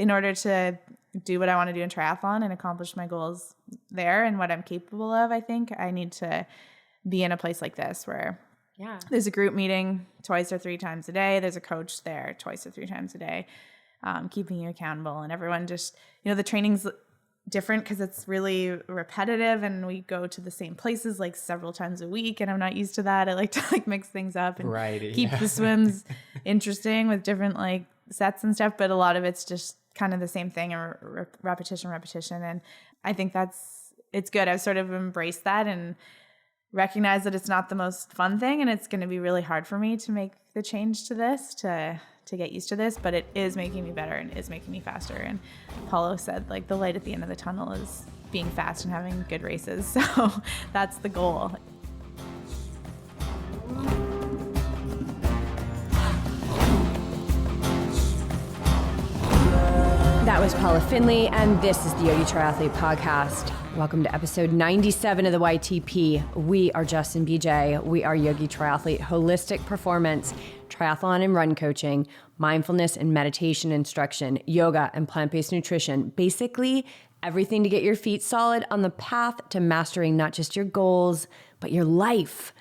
in order to do what I want to do in triathlon and accomplish my goals there and what I'm capable of, I think I need to be in a place like this where there's a group meeting twice or three times a day. There's a coach there twice or three times a day, keeping you accountable. And everyone just, the training's different because it's really repetitive and we go to the same places like several times a week, and I'm not used to that. I like to mix things up and keep the swims interesting with different sets and stuff, but a lot of it's just kind of the same thing, or repetition. And I think it's good. I've sort of embraced that and recognized that it's not the most fun thing, and it's going to be really hard for me to make the change to this, to get used to this, but it is making me better and is making me faster. And Paula said the light at the end of the tunnel is being fast and having good races. So that's the goal. That was Paula Findlay, and this is the Yogi Triathlete Podcast. Welcome to episode 97 of the YTP. We are Justin BJ. We are Yogi Triathlete, holistic performance, triathlon and run coaching, mindfulness and meditation instruction, yoga and plant-based nutrition. Basically, everything to get your feet solid on the path to mastering not just your goals, but your life.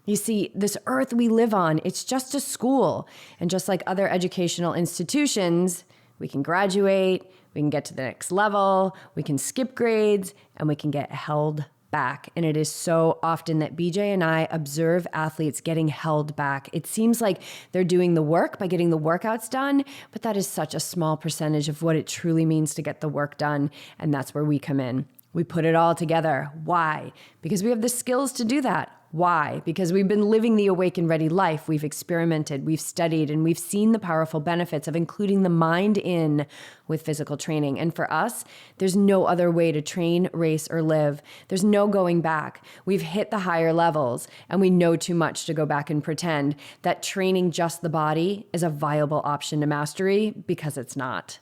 You see, this earth we live on, it's just a school. And just like other educational institutions, we can graduate, we can get to the next level, we can skip grades, and we can get held back. And it is so often that BJ and I observe athletes getting held back. It seems like they're doing the work by getting the workouts done, but that is such a small percentage of what it truly means to get the work done. And that's where we come in. We put it all together. Why? Because we have the skills to do that. Why? Because we've been living the awake and ready life. We've experimented, we've studied, and we've seen the powerful benefits of including the mind in with physical training. And for us, there's no other way to train, race, or live. There's no going back. We've hit the higher levels, and we know too much to go back and pretend that training just the body is a viable option to mastery, because it's not.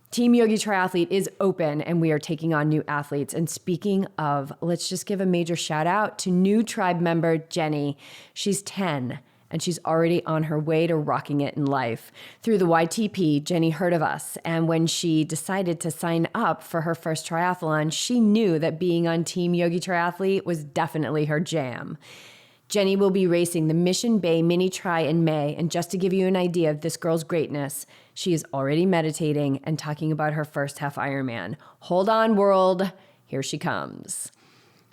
Team Yogi Triathlete is open, and we are taking on new athletes. And speaking of, let's just give a major shout out to new tribe member Jenny. She's 10, and she's already on her way to rocking it in life. Through the YTP, Jenny heard of us, and when she decided to sign up for her first triathlon, she knew that being on Team Yogi Triathlete was definitely her jam. Jenny will be racing the Mission Bay Mini Tri in May, and just to give you an idea of this girl's greatness, she is already meditating and talking about her first half Ironman. Hold on, world. Here she comes.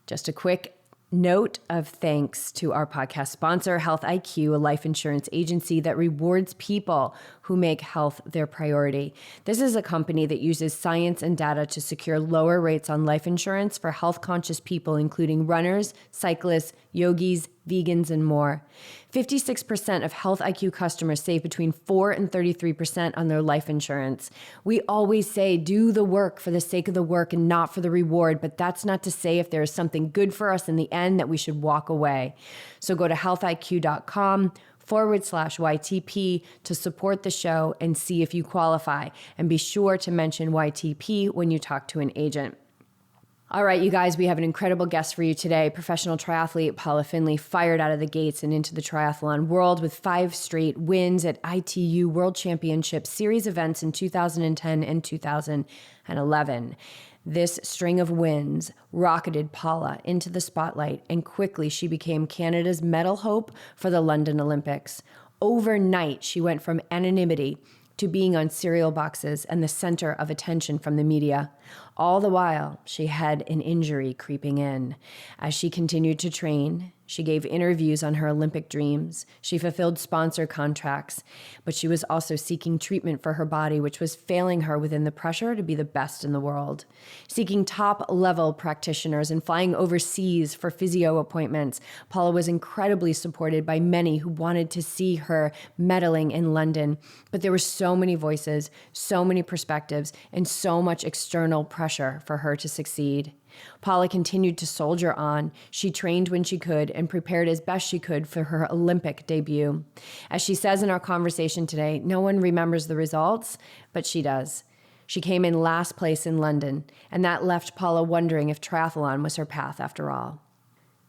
Just a quick note of thanks to our podcast sponsor, Health IQ, a life insurance agency that rewards people who make health their priority. This is a company that uses science and data to secure lower rates on life insurance for health-conscious people, including runners, cyclists, yogis, vegans, and more. 56% of Health IQ customers save between 4 and 33% on their life insurance. We always say do the work for the sake of the work and not for the reward, but that's not to say if there is something good for us in the end that we should walk away. So go to healthiq.com/YTP to support the show and see if you qualify. And be sure to mention YTP when you talk to an agent. All right, you guys, we have an incredible guest for you today. Professional triathlete Paula Findlay fired out of the gates and into the triathlon world with 5 straight wins at ITU World Championship series events in 2010 and 2011. This string of wins rocketed Paula into the spotlight, and quickly she became Canada's medal hope for the London Olympics. Overnight, she went from anonymity to being on cereal boxes and the center of attention from the media. All the while, she had an injury creeping in. As she continued to train, she gave interviews on her Olympic dreams. She fulfilled sponsor contracts, but she was also seeking treatment for her body, which was failing her within the pressure to be the best in the world. Seeking top-level practitioners and flying overseas for physio appointments, Paula was incredibly supported by many who wanted to see her medaling in London. But there were so many voices, so many perspectives, and so much external pressure for her to succeed. Paula continued to soldier on. She trained when she could and prepared as best she could for her Olympic debut. As she says in our conversation today, no one remembers the results, but she does. She came in last place in London, and that left Paula wondering if triathlon was her path after all.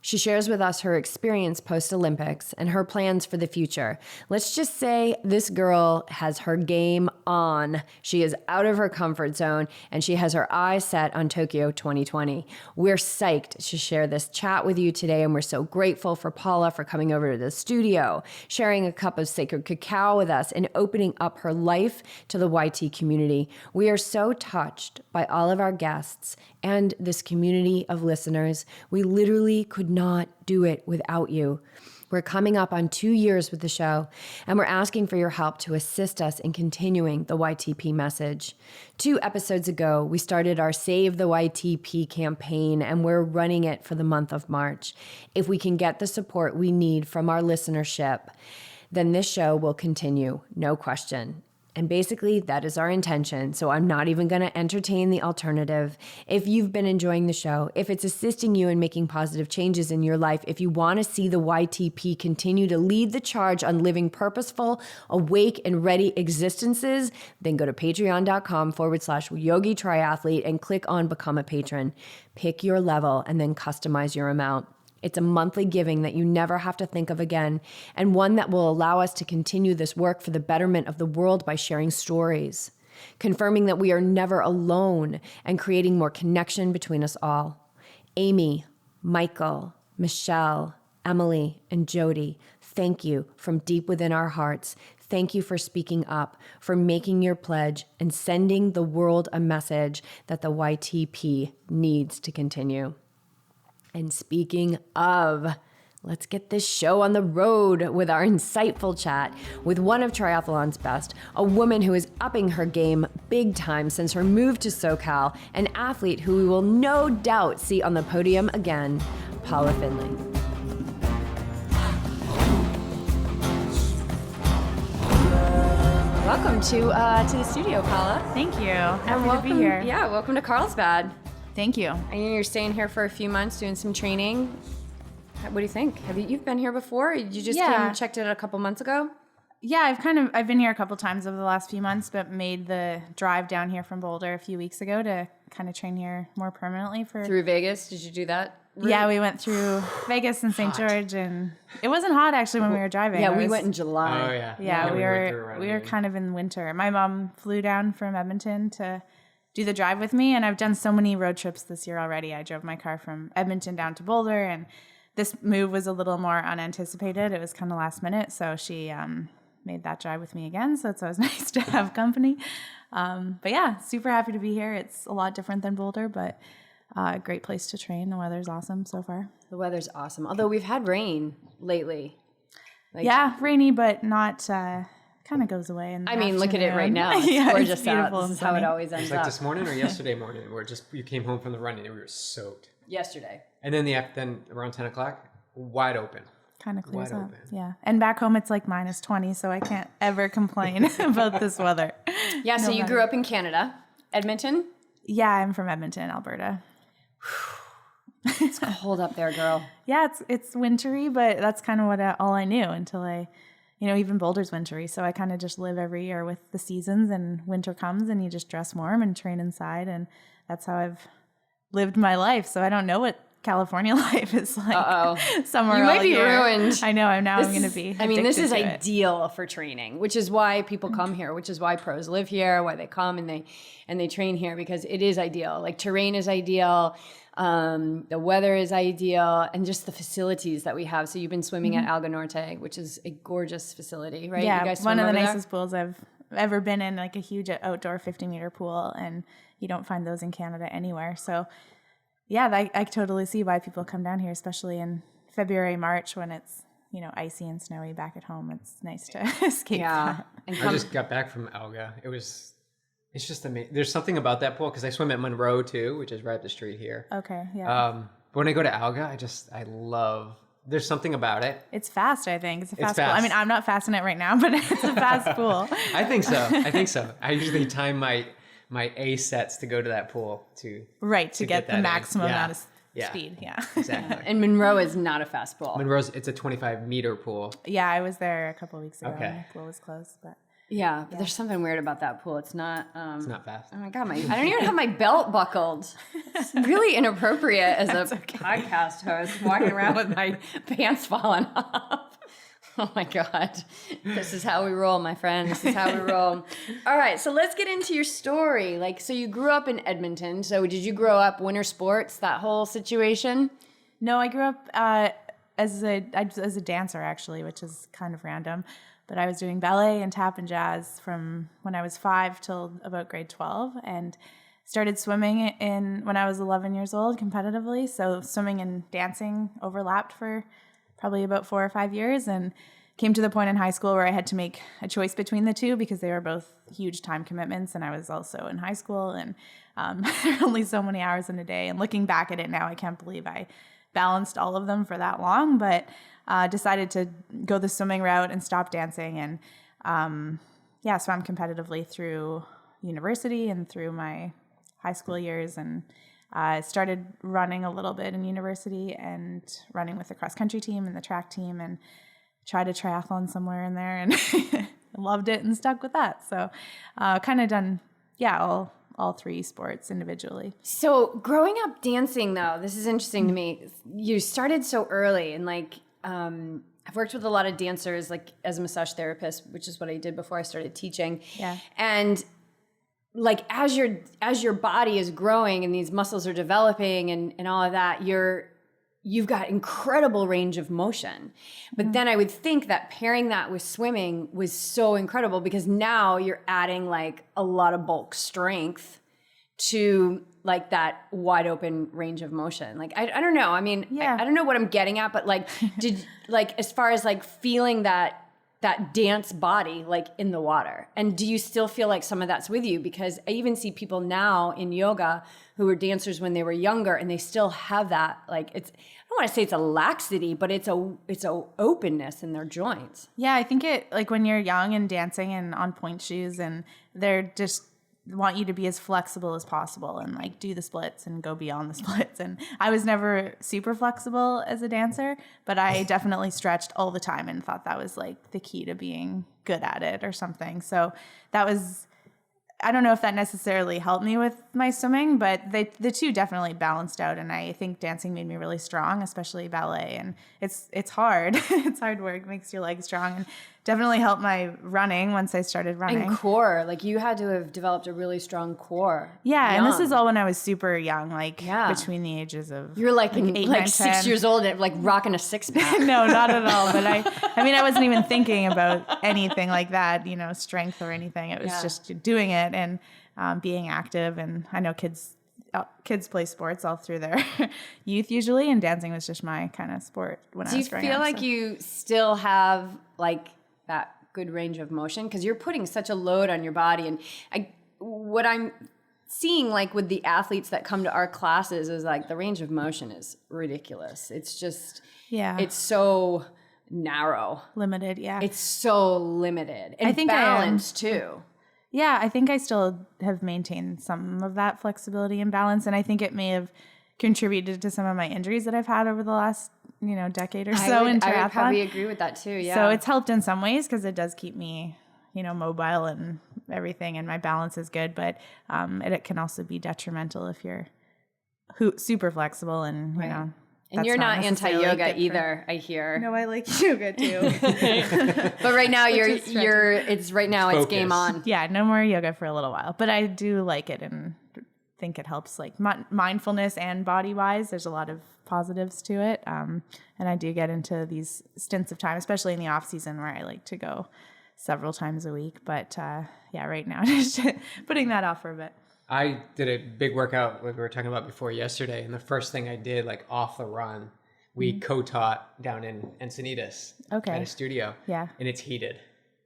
She shares with us her experience post-Olympics and her plans for the future. Let's just say this girl has her game on. She is out of her comfort zone and she has her eyes set on Tokyo 2020. We're psyched to share this chat with you today, and we're so grateful for Paula for coming over to the studio, sharing a cup of sacred cacao with us, and opening up her life to the YT community. We are so touched by all of our guests and this community of listeners. We literally could not do it without you. We're coming up on 2 years with the show, and we're asking for your help to assist us in continuing the YTP message. 2 episodes ago, we started our Save the YTP campaign, and we're running it for the month of March. If we can get the support we need from our listenership, then this show will continue, no question. And basically, that is our intention. So I'm not even going to entertain the alternative. If you've been enjoying the show, if it's assisting you in making positive changes in your life, if you want to see the YTP continue to lead the charge on living purposeful, awake, and ready existences, then go to patreon.com/yogi triathlete and click on Become a Patron. Pick your level and then customize your amount. It's a monthly giving that you never have to think of again, and one that will allow us to continue this work for the betterment of the world by sharing stories, confirming that we are never alone, and creating more connection between us all. Amy, Michael, Michelle, Emily, and Jody, thank you from deep within our hearts. Thank you for speaking up, for making your pledge, and sending the world a message that the YTP needs to continue. And speaking of, let's get this show on the road with our insightful chat with one of triathlon's best, a woman who is upping her game big time since her move to SoCal, an athlete who we will no doubt see on the podium again, Paula Findlay. Welcome to the studio, Paula. Thank you. Happy to be here. Yeah, welcome to Carlsbad. Thank you. I know you're staying here for a few months doing some training. What do you think? You've been here before? You just came and checked it a couple months ago? Yeah, I've been here a couple times over the last few months, but made the drive down here from Boulder a few weeks ago to kind of train here more permanently through Vegas. Did you do that? Yeah, we went through Vegas and St. George, and it wasn't hot actually when we were driving. Yeah, we went in July. Oh yeah. Yeah, we were kind of in winter. My mom flew down from Edmonton to do the drive with me, and I've done so many road trips this year already. I drove my car from Edmonton down to Boulder, and this move was a little more unanticipated. It was kind of last minute, so she made that drive with me again, so it's always nice to have company. But yeah, super happy to be here. It's a lot different than Boulder, but a great place to train. The weather's awesome so far. The weather's awesome, although we've had rain lately. Yeah, rainy, but not... kind of goes away. I mean, look at it right now. It's gorgeous out. This is how it always ends up. Like this morning or yesterday morning, where you came home from the running and we were soaked. Yesterday. And then then around 10 o'clock, wide open. Kind of clears up. Yeah. And back home it's like -20, so I can't ever complain about this weather. Yeah, so you grew up in Canada. Edmonton? Yeah, I'm from Edmonton, Alberta. It's cold up there, girl. Yeah, it's wintry, but that's kind of all I knew until even Boulder's wintry, so I kind of just live every year with the seasons, and winter comes and you just dress warm and train inside, and that's how I've lived my life. So I don't know what California life is like. Somewhere you might be ruined. I know. I'm going to be. I mean, this is ideal for training, which is why people come here, which is why pros live here, why they come and they train here, because it is ideal. Like terrain is ideal. The weather is ideal, and just the facilities that we have. So you've been swimming at Alga Norte, which is a gorgeous facility, right? Yeah, you guys one of the nicest pools I've ever been in, like a huge outdoor 50-meter pool, and you don't find those in Canada anywhere. So yeah, I totally see why people come down here, especially in February, March, when it's icy and snowy back at home. It's nice to escape that. I just got back from Alga. It's just amazing. There's something about that pool, because I swim at Monroe too, which is right up the street here. Okay, yeah. But when I go to Alga, I love. There's something about it. It's fast, I think. It's a fast pool. I mean, I'm not fast in it right now, but it's a fast pool. I think so. I usually time my A sets to go to that pool to get the maximum amount of speed. Yeah, exactly. And Monroe is not a fast pool. It's a 25-meter pool. Yeah, I was there a couple of weeks ago. Okay. And the pool was closed, but Yeah, but there's something weird about that pool. It's not fast. Oh my God, I don't even have my belt buckled. It's really inappropriate as a podcast host walking around with my pants falling off. Oh my God. This is how we roll, my friend. This is how we roll. All right, so let's get into your story. Like, so you grew up in Edmonton. So did you grow up winter sports, that whole situation? No, I grew up as a dancer, actually, which is kind of random. But I was doing ballet and tap and jazz from when I was 5 till about grade 12, and started swimming when I was 11 years old competitively. So swimming and dancing overlapped for probably about 4 or 5 years, and came to the point in high school where I had to make a choice between the two because they were both huge time commitments, and I was also in high school, and there are only so many hours in a day. And looking back at it now, I can't believe I balanced all of them for that long, but decided to go the swimming route and stop dancing, and swam competitively through university and through my high school years, and started running a little bit in university and running with the cross country team and the track team, and tried a triathlon somewhere in there, and loved it and stuck with that. So kind of done, all 3 sports individually. So growing up dancing, though, this is interesting to me. You started so early, and like, I've worked with a lot of dancers, like as a massage therapist, which is what I did before I started teaching. Yeah. And like, as your body is growing and these muscles are developing and all of that, you've got incredible range of motion. But then I would think that pairing that with swimming was so incredible, because now you're adding like a lot of bulk strength to like that wide open range of motion. Like, I don't know. I mean, I don't know what I'm getting at, but like, as far as like feeling that dance body, like in the water, and do you still feel like some of that's with you? Because I even see people now in yoga who were dancers when they were younger, and they still have that, like, I don't want to say it's a laxity, but it's a openness in their joints. Yeah, I think it, like when you're young and dancing and on point shoes, and they're just want you to be as flexible as possible and like do the splits and go beyond the splits. And I was never super flexible as a dancer, but I definitely stretched all the time and thought that was like the key to being good at it or something. So that was, I don't know if that necessarily helped me with my swimming, but the two definitely balanced out. And I think dancing made me really strong, especially ballet. And it's hard. It's hard work, makes your legs strong, and definitely helped my running once I started running. And core, like you had to have developed a really strong core. Yeah, young. And this is all when I was super young, like between the ages of you're like 8, 9, 6 years old and like rocking a 6-pack. No, not at all. But I mean, I wasn't even thinking about anything like that, strength or anything. It was just doing it and being active. And I know kids play sports all through their youth usually, and dancing was just my kind of sport when I was growing up. Do you feel like you still have like that good range of motion, because you're putting such a load on your body? And what I'm seeing like with the athletes that come to our classes is like the range of motion is ridiculous. It's just it's so narrow, limited. It's so limited, and I think balance too. Yeah, I think I still have maintained some of that flexibility and balance, and I think it may have contributed to some of my injuries that I've had over the last decade or so in triathlon. I would probably agree with that too. Yeah. So it's helped in some ways because it does keep me, mobile and everything, and my balance is good. But it can also be detrimental if you're super flexible and And you're not anti-yoga either, I hear. No, I like yoga too. But right now it's game on. Yeah, no more yoga for a little while. But I do like it and think it helps like mindfulness and body-wise. There's a lot of positives to it. And I do get into these stints of time, especially in the off season where I like to go several times a week. But right now, just putting that off for a bit. I did a big workout like we were talking about before yesterday, and the first thing I did, like off the run, we co-taught down in Encinitas at a studio. Yeah. And it's heated.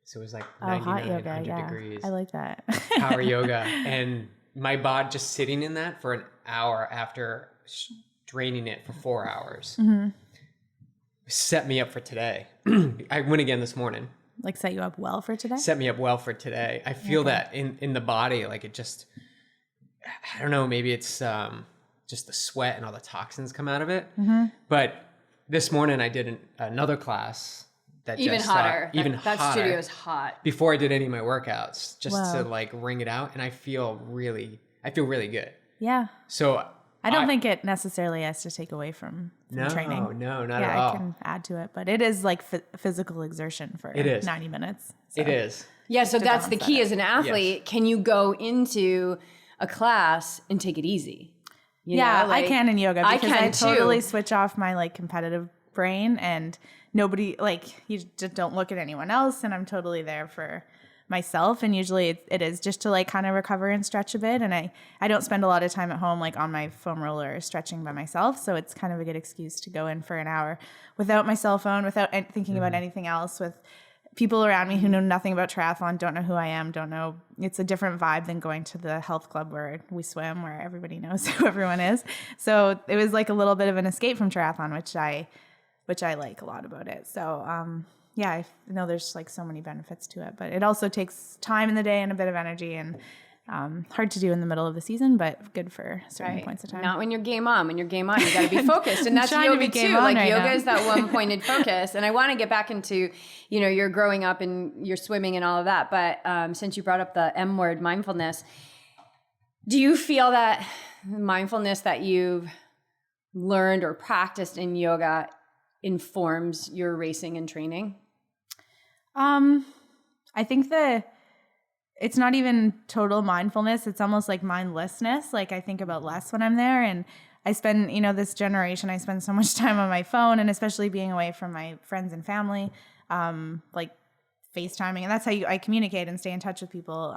So it was like 99, 100 degrees. I like that. Power yoga. And my body just sitting in that for an hour after straining it for 4 hours set me up for today. I went again this morning. Like set you up well for today? Set me up well for today. I feel that in the body, like it just, I don't know, maybe it's just the sweat and all the toxins come out of it. But this morning I did another class that even just hotter. Even that hotter. Studio is hot. Before I did any of my workouts, just Wow. to like wring it out, and I feel really good. Yeah. So I don't think it necessarily has to take away from training. No, not at all. I can add to it, but it is like physical exertion for 90 minutes. So. It is. Yeah, so that's the key as an athlete. Yes. Can you go into a class and take it easy? You know, I can in yoga because I totally too. Switch off my like competitive brain, and nobody, like, you just don't look at anyone else, and I'm totally there for myself. And usually it is just to like kind of recover and stretch a bit, and I don't spend a lot of time at home like on my foam roller or stretching by myself, so it's kind of a good excuse to go in for an hour without my cell phone, without thinking about anything else, with people around me who know nothing about triathlon, don't know who I am, don't know. It's a different vibe than going to the health club where we swim, where everybody knows who everyone is. So it was like a little bit of an escape from triathlon, which I like a lot about it. So I know there's like so many benefits to it, but it also takes time in the day and a bit of energy, and hard to do in the middle of the season, but good for certain points of time. Not when you're game on. When you're game on, you got to be focused, and that's yoga too. Like yoga is that one-pointed focus. And I want to get back into, you're growing up and you're swimming and all of that. But since you brought up the M word, mindfulness, do you feel that mindfulness that you've learned or practiced in yoga informs your racing and training? I think it's not even total mindfulness. It's almost like mindlessness. Like I think about less when I'm there, and I spend, this generation, I spend so much time on my phone, and especially being away from my friends and family, like FaceTiming, and that's how I communicate and stay in touch with people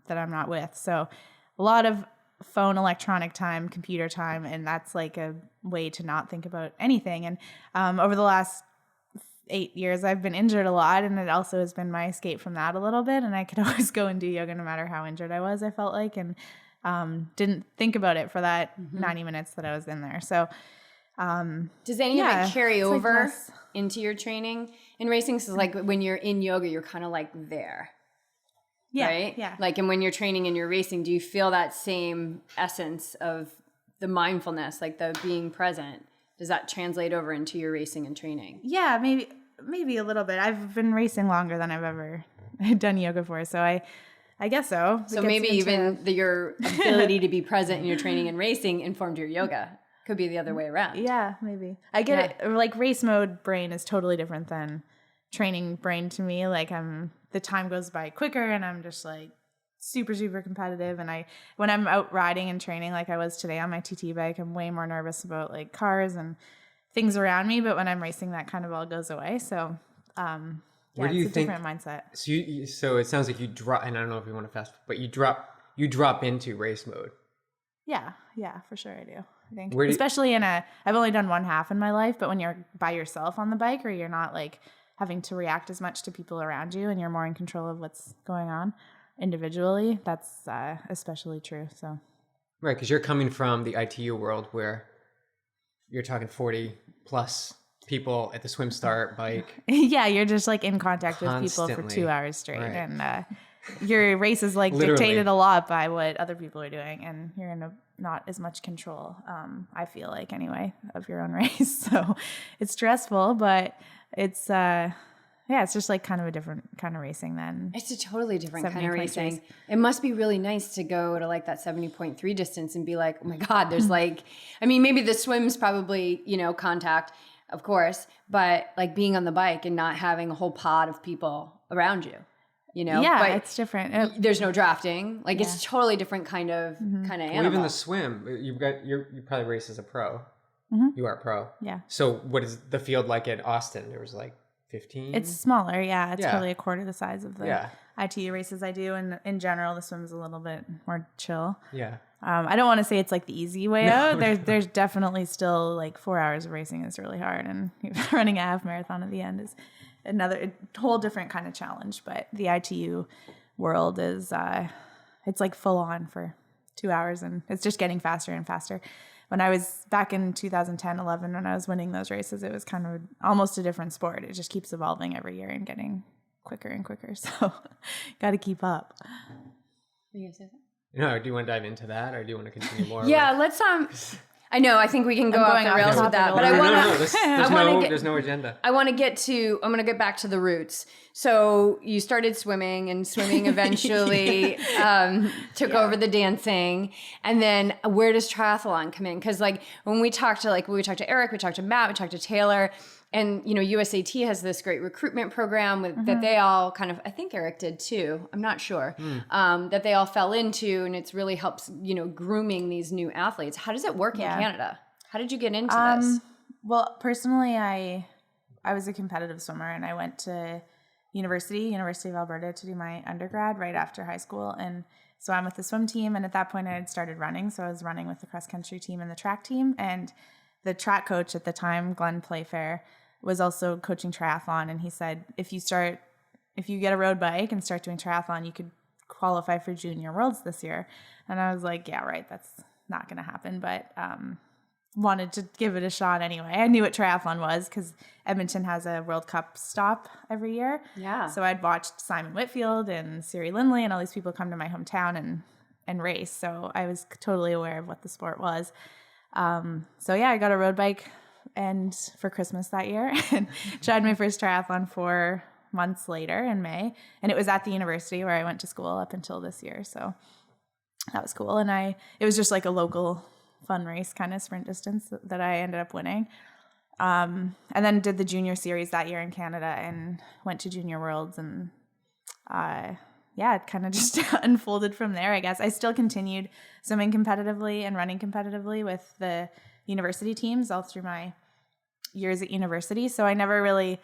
that I'm not with. So a lot of phone, electronic time, computer time, and that's like a way to not think about anything. And over the last 8 years, I've been injured a lot, and it also has been my escape from that a little bit. And I could always go and do yoga no matter how injured I was, I felt like, and didn't think about it for that 90 minutes that I was in there. So does any of it carry over into your training in racing? So like when you're in yoga, you're kind of like there. Yeah, right? Yeah. Like, and when you're training and you're racing, do you feel that same essence of the mindfulness, like the being present? Does that translate over into your racing and training? Yeah, maybe a little bit. I've been racing longer than I've ever done yoga for, so I guess so. So maybe even your ability to be present in your training and racing informed your yoga. Could be the other way around. Yeah, maybe. I get it. Like race mode brain is totally different than training brain to me. Like the time goes by quicker, and I'm just like super, super competitive. And when I'm out riding and training, like I was today on my TT bike, I'm way more nervous about like cars and things around me. But when I'm racing, that kind of all goes away. So, Where do you it's a different mindset. So it sounds like you drop, and I don't know if you want to fast, but you drop into race mode. Yeah, for sure I do. I think, especially I've only done one half in my life, but when you're by yourself on the bike, or you're not like having to react as much to people around you, and you're more in control of what's going on individually, that's especially true. So right, because you're coming from the ITU world where you're talking 40 plus people at the swim start bike. Yeah, you're just like in contact constantly with people for 2 hours straight, right. And your race is like dictated a lot by what other people are doing, and you're in not as much control, I feel like anyway, of your own race. So it's stressful, but it's it's just like kind of a different kind of racing than it's a totally different kind of racing. It must be really nice to go to like that 70.3 distance and be like, oh my God, there's like, I mean, maybe the swim's probably, contact, of course, but like being on the bike and not having a whole pod of people around you. Yeah, but it's different. There's no drafting. Like it's a totally different kind of animal. Well, even the swim, you probably race as a pro. You are a pro. Yeah. So what is the field like at Austin? There was like 15? It's smaller, yeah. It's probably a quarter the size of the Yeah. ITU races I do, and in general, the swim's a little bit more chill. Yeah. I don't want to say it's like the easy way out. There's definitely still like 4 hours of racing is really hard, and running a half marathon at the end is a whole different kind of challenge. But the ITU world is it's like full on for 2 hours, and it's just getting faster and faster. When I was back in 2010, 11, when I was winning those races, it was kind of almost a different sport. It just keeps evolving every year and getting quicker and quicker. So got to keep up. You gonna say that? No, do you want to dive into that, or do you want to continue more? Yeah, let's I know. I think we can go off the rails with that, but I want to. There's no agenda. I want to get to. I'm going to get back to the roots. So you started swimming, and swimming eventually took over the dancing. And then where does triathlon come in? Because like when we talked to Eric, we talked to Matt, we talked to Taylor. And, you know, USAT has this great recruitment program that they all kind of, I think Eric did too, I'm not sure, that they all fell into, and it's really helps, you know, grooming these new athletes. How does it work in Canada? How did you get into this? Well, personally, I was a competitive swimmer, and I went to University of Alberta, to do my undergrad right after high school. And so I'm with the swim team, and at that point I had started running. So I was running with the cross country team and the track team. And the track coach at the time, Glenn Playfair, was also coaching triathlon, and he said, if you get a road bike and start doing triathlon, you could qualify for Junior Worlds this year. And I was like, yeah, right, that's not going to happen, but wanted to give it a shot anyway. I knew what triathlon was because Edmonton has a World Cup stop every year. Yeah. So I'd watched Simon Whitfield and Siri Lindley and all these people come to my hometown and race. So I was totally aware of what the sport was. So yeah, I got a road bike and for Christmas that year, and tried my first triathlon 4 months later in May. And it was at the university where I went to school up until this year. So that was cool. And it was just like a local fun race kind of sprint distance that I ended up winning. And then did the junior series that year in Canada and went to Junior Worlds, and it kind of just unfolded from there, I guess. I still continued swimming competitively and running competitively with the university teams all through my years at university. So I never really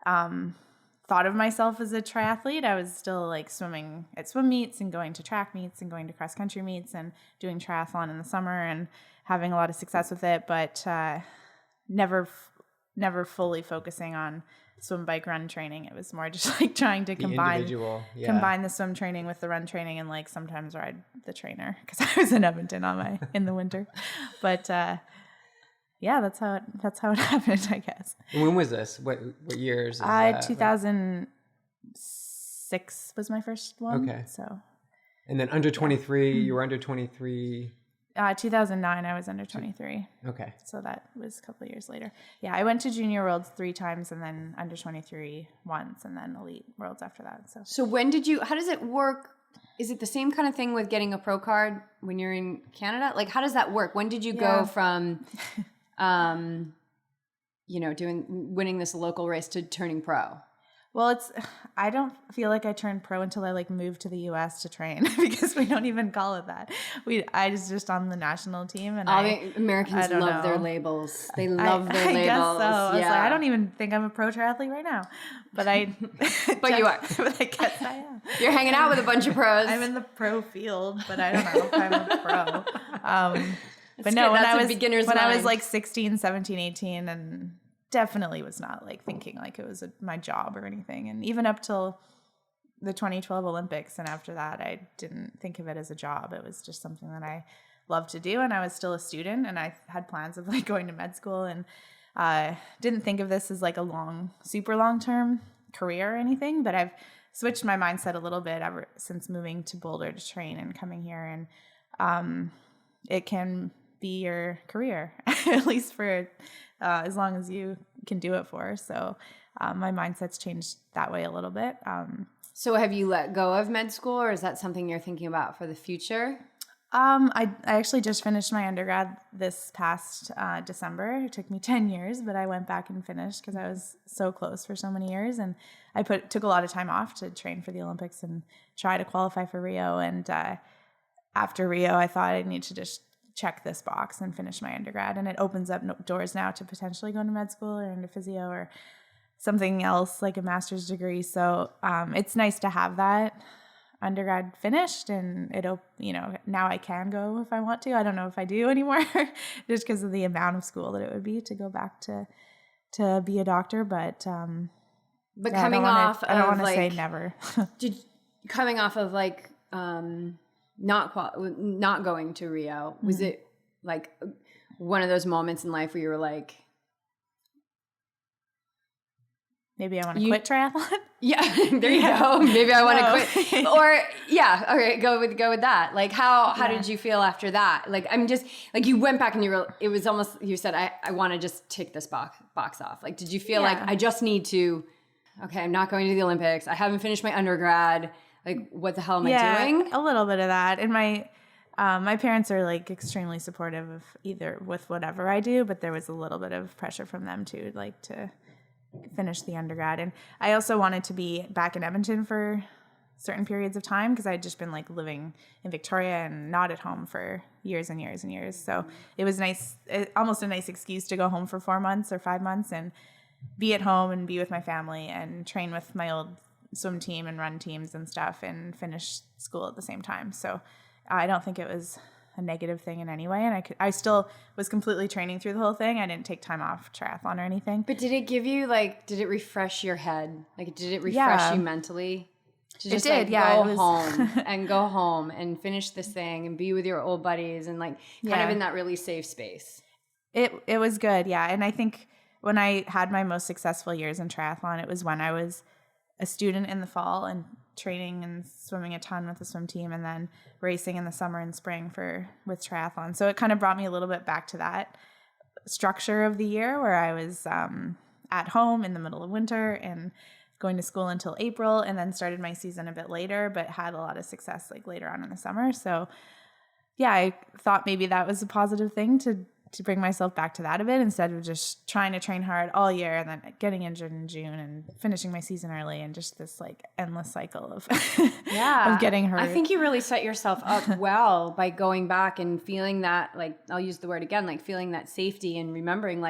thought of myself as a triathlete. I was still like swimming at swim meets and going to track meets and going to cross country meets and doing triathlon in the summer and having a lot of success with it, but never fully focusing on swim, bike, run training. It was more just like trying to combine the swim training with the run training, and like sometimes ride the trainer because I was in Edmonton in the winter. But that's how it happened, I guess. When was this? What years? 2006 was my first one. Okay. So. And then under 23, you were under 23. 2009, I was under 23. Okay. So that was a couple of years later. Yeah, I went to Junior Worlds 3 times, and then under 23 once, and then Elite Worlds after that. So how does it work? Is it the same kind of thing with getting a pro card when you're in Canada? Like, how does that work? When did you go from, winning this local race to turning pro? Well, I don't feel like I turned pro until I moved to the US to train because we don't even call it that. I was just on the national team, and all the Americans love their labels. They love their labels. I guess so. I was like, I don't even think I'm a pro triathlete right now, but but you are. But I guess I am. You're hanging out with a bunch of pros. I'm in the pro field, but I don't know if I'm a pro. But no, when I was like 16, 17, 18, and definitely was not like thinking like it was my job or anything. And even up till the 2012 Olympics and after that, I didn't think of it as a job. It was just something that I loved to do. And I was still a student, and I had plans of like going to med school, and didn't think of this as like a super long-term career or anything. But I've switched my mindset a little bit ever since moving to Boulder to train and coming here. And it can be your career, at least for as long as you can do it for. So my mindset's changed that way a little bit. So have you let go of med school, or is that something you're thinking about for the future? I actually just finished my undergrad this past December. It took me 10 years, but I went back and finished because I was so close for so many years. And I took a lot of time off to train for the Olympics and try to qualify for Rio. And after Rio, I thought I need to just check this box and finish my undergrad, and it opens up doors now to potentially go into med school or into physio or something else like a master's degree. So it's nice to have that undergrad finished, and now I can go if I want to. I don't know if I do anymore just because of the amount of school that it would be to go back to be a doctor. But coming off, I don't want to say never. Coming off of like not going to Rio, was it like one of those moments in life where you were like, maybe I want to quit triathlon. Yeah, there you go. Maybe I want to quit. Or yeah, okay, go with that. Like how did you feel after that? Like I'm just like you went back and it was almost you said I want to just tick this box off. Like did you feel like I just need to I'm not going to the Olympics. I haven't finished my undergrad. Like what the hell am I doing? A little bit of that. And my parents are like extremely supportive of either with whatever I do, but there was a little bit of pressure from them too, like to finish the undergrad. And I also wanted to be back in Edmonton for certain periods of time because I'd just been like living in Victoria and not at home for years and years and years. So it was nice, almost a nice excuse to go home for 4 months or 5 months and be at home and be with my family and train with my old swim team and run teams and stuff and finish school at the same time. So I don't think it was a negative thing in any way. And I still was completely training through the whole thing. I didn't take time off triathlon or anything. But did it give you did it refresh your head? Like, did it refresh you mentally? To just go home and finish this thing and be with your old buddies and kind of in that really safe space. It was good. Yeah. And I think when I had my most successful years in triathlon, it was when I was a student in the fall and training and swimming a ton with the swim team and then racing in the summer and spring with triathlon. So it kind of brought me a little bit back to that structure of the year where I was at home in the middle of winter and going to school until April and then started my season a bit later, but had a lot of success later on in the summer. So yeah, I thought maybe that was a positive thing to bring myself back to that a bit instead of just trying to train hard all year and then getting injured in June and finishing my season early and just this endless cycle of of getting hurt. I think you really set yourself up well by going back and feeling that, I'll use the word again, feeling that safety and remembering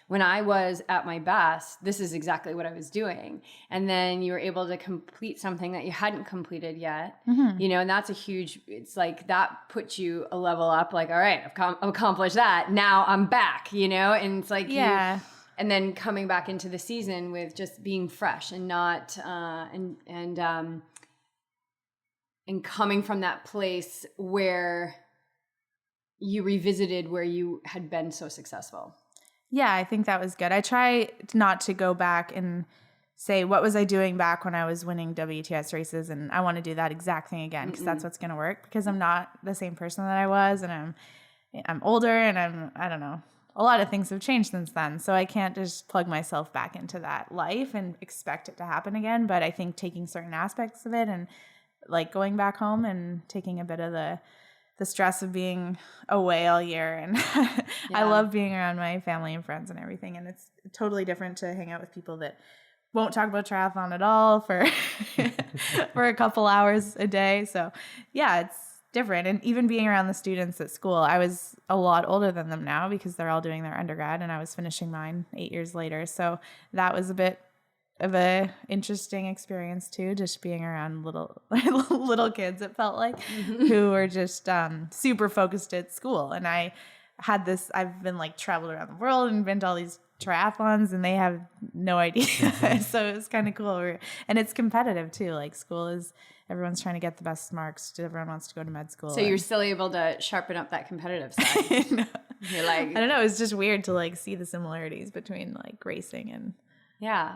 when I was at my best, this is exactly what I was doing. And then you were able to complete something that you hadn't completed yet, and that's a huge, it's that puts you a level up, all right, I've accomplished that. Now I'm back, and it's and then coming back into the season with just being fresh and not, and coming from that place where you revisited where you had been so successful. Yeah, I think that was good. I try not to go back and say, what was I doing back when I was winning WTS races? And I want to do that exact thing again because that's what's going to work because I'm not the same person that I was and I'm older and I don't know, a lot of things have changed since then. So I can't just plug myself back into that life and expect it to happen again. But I think taking certain aspects of it and going back home and taking a bit of the stress of being away all year. And I love being around my family and friends and everything. And it's totally different to hang out with people that won't talk about triathlon at all for a couple hours a day. So yeah, it's different. And even being around the students at school, I was a lot older than them now because they're all doing their undergrad and I was finishing mine 8 years later. So that was a bit of a interesting experience too, just being around little kids, it felt like, who were just super focused at school. And I've been traveled around the world and been to all these triathlons and they have no idea. So it was kind of cool. And it's competitive too. School is, everyone's trying to get the best marks. Everyone wants to go to med school. So you're still able to sharpen up that competitive side. No. You're I don't know. It's just weird to see the similarities between racing and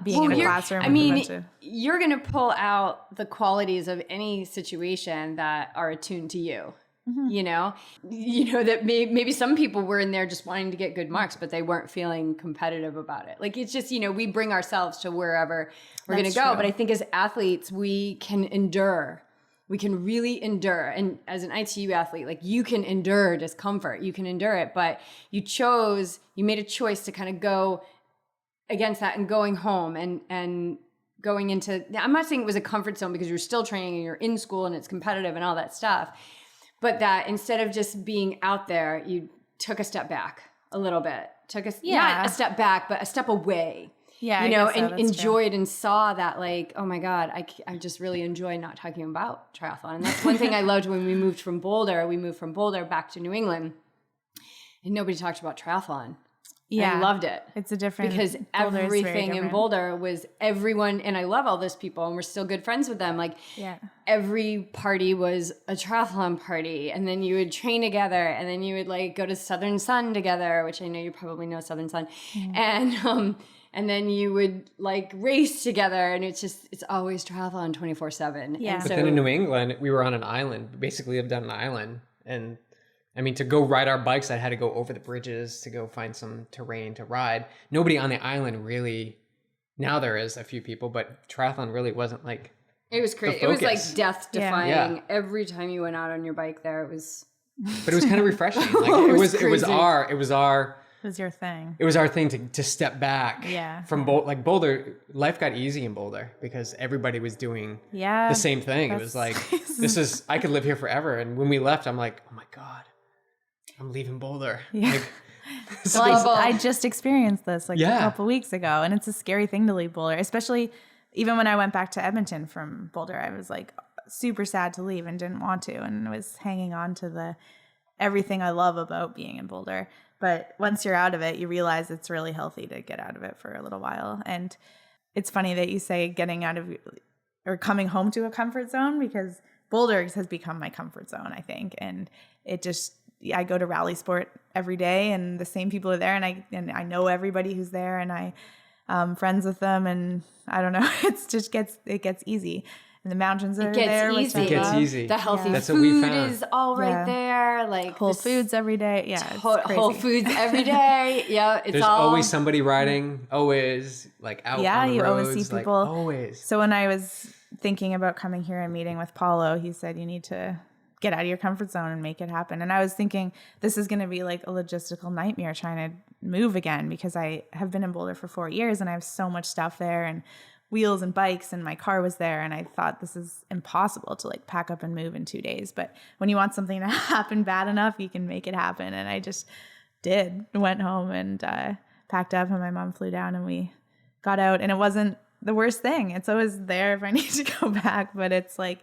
being in a classroom. I mean, you're going to pull out the qualities of any situation that are attuned to you. That maybe some people were in there just wanting to get good marks, but they weren't feeling competitive about it. It's just, we bring ourselves to wherever we're going to go. But I think as athletes, we can endure. We can really endure. And as an ITU athlete, you can endure discomfort. You can endure it. But you made a choice to kind of go against that and going home and going into, I'm not saying it was a comfort zone because you're still training and you're in school and it's competitive and all that stuff. But that instead of just being out there, you took a step back a little bit. Not a step back, but a step away. Yeah, and enjoyed and saw that oh my God, I just really enjoy not talking about triathlon. And that's one thing I loved when we moved from Boulder. We moved from Boulder back to New England and nobody talked about triathlon. Yeah. I loved it. It's a different, because everything in Boulder was everyone, and I love all those people and we're still good friends with them. Every party was a triathlon party and then you would train together and then you would go to Southern Sun together, which I know you probably know Southern Sun. and then you would like race together, and it's always triathlon 24/7. Yeah. But then in New England, we were on an island. We basically lived on an island, and I mean, to go ride our bikes, I had to go over the bridges to go find some terrain to ride. Nobody on the island really. Now there is a few people, but triathlon really wasn't like. It was crazy. It was like death defying. Yeah. Every time you went out on your bike there, it was. But it was kind of refreshing. Like it was your thing. It was our thing to step back. Yeah. From Boulder, life got easy in Boulder because everybody was doing the same thing. It was like I could live here forever. And when we left, I'm like, oh my God, I'm leaving Boulder. Yeah. Like, well, I just experienced this a couple weeks ago, and it's a scary thing to leave Boulder, especially even when I went back to Edmonton from Boulder. I was like super sad to leave and didn't want to, and was hanging on to everything I love about being in Boulder. But once you're out of it, you realize it's really healthy to get out of it for a little while. And it's funny that you say getting out of or coming home to a comfort zone, because Boulder has become my comfort zone, I think, and I go to Rally Sport every day, and the same people are there, and I know everybody who's there, and I'm friends with them, and I don't know, it gets easy, and the mountains are there. It gets easy. The healthy food is all right there, like Whole Foods every day. Yeah, Whole Foods every day. Yeah, there's always somebody riding. Always like out on the roads. Yeah, you always see people. Like, always. So when I was thinking about coming here and meeting with Paula, he said you need to get out of your comfort zone and make it happen. And I was thinking this is going to be like a logistical nightmare trying to move again, because I have been in Boulder for 4 years and I have so much stuff there and wheels and bikes, and my car was there, and I thought this is impossible to like pack up and move in 2 days. But when you want something to happen bad enough, you can make it happen. And I just went home and packed up, and my mom flew down and we got out, and it wasn't the worst thing. It's always there if I need to go back, but it's like,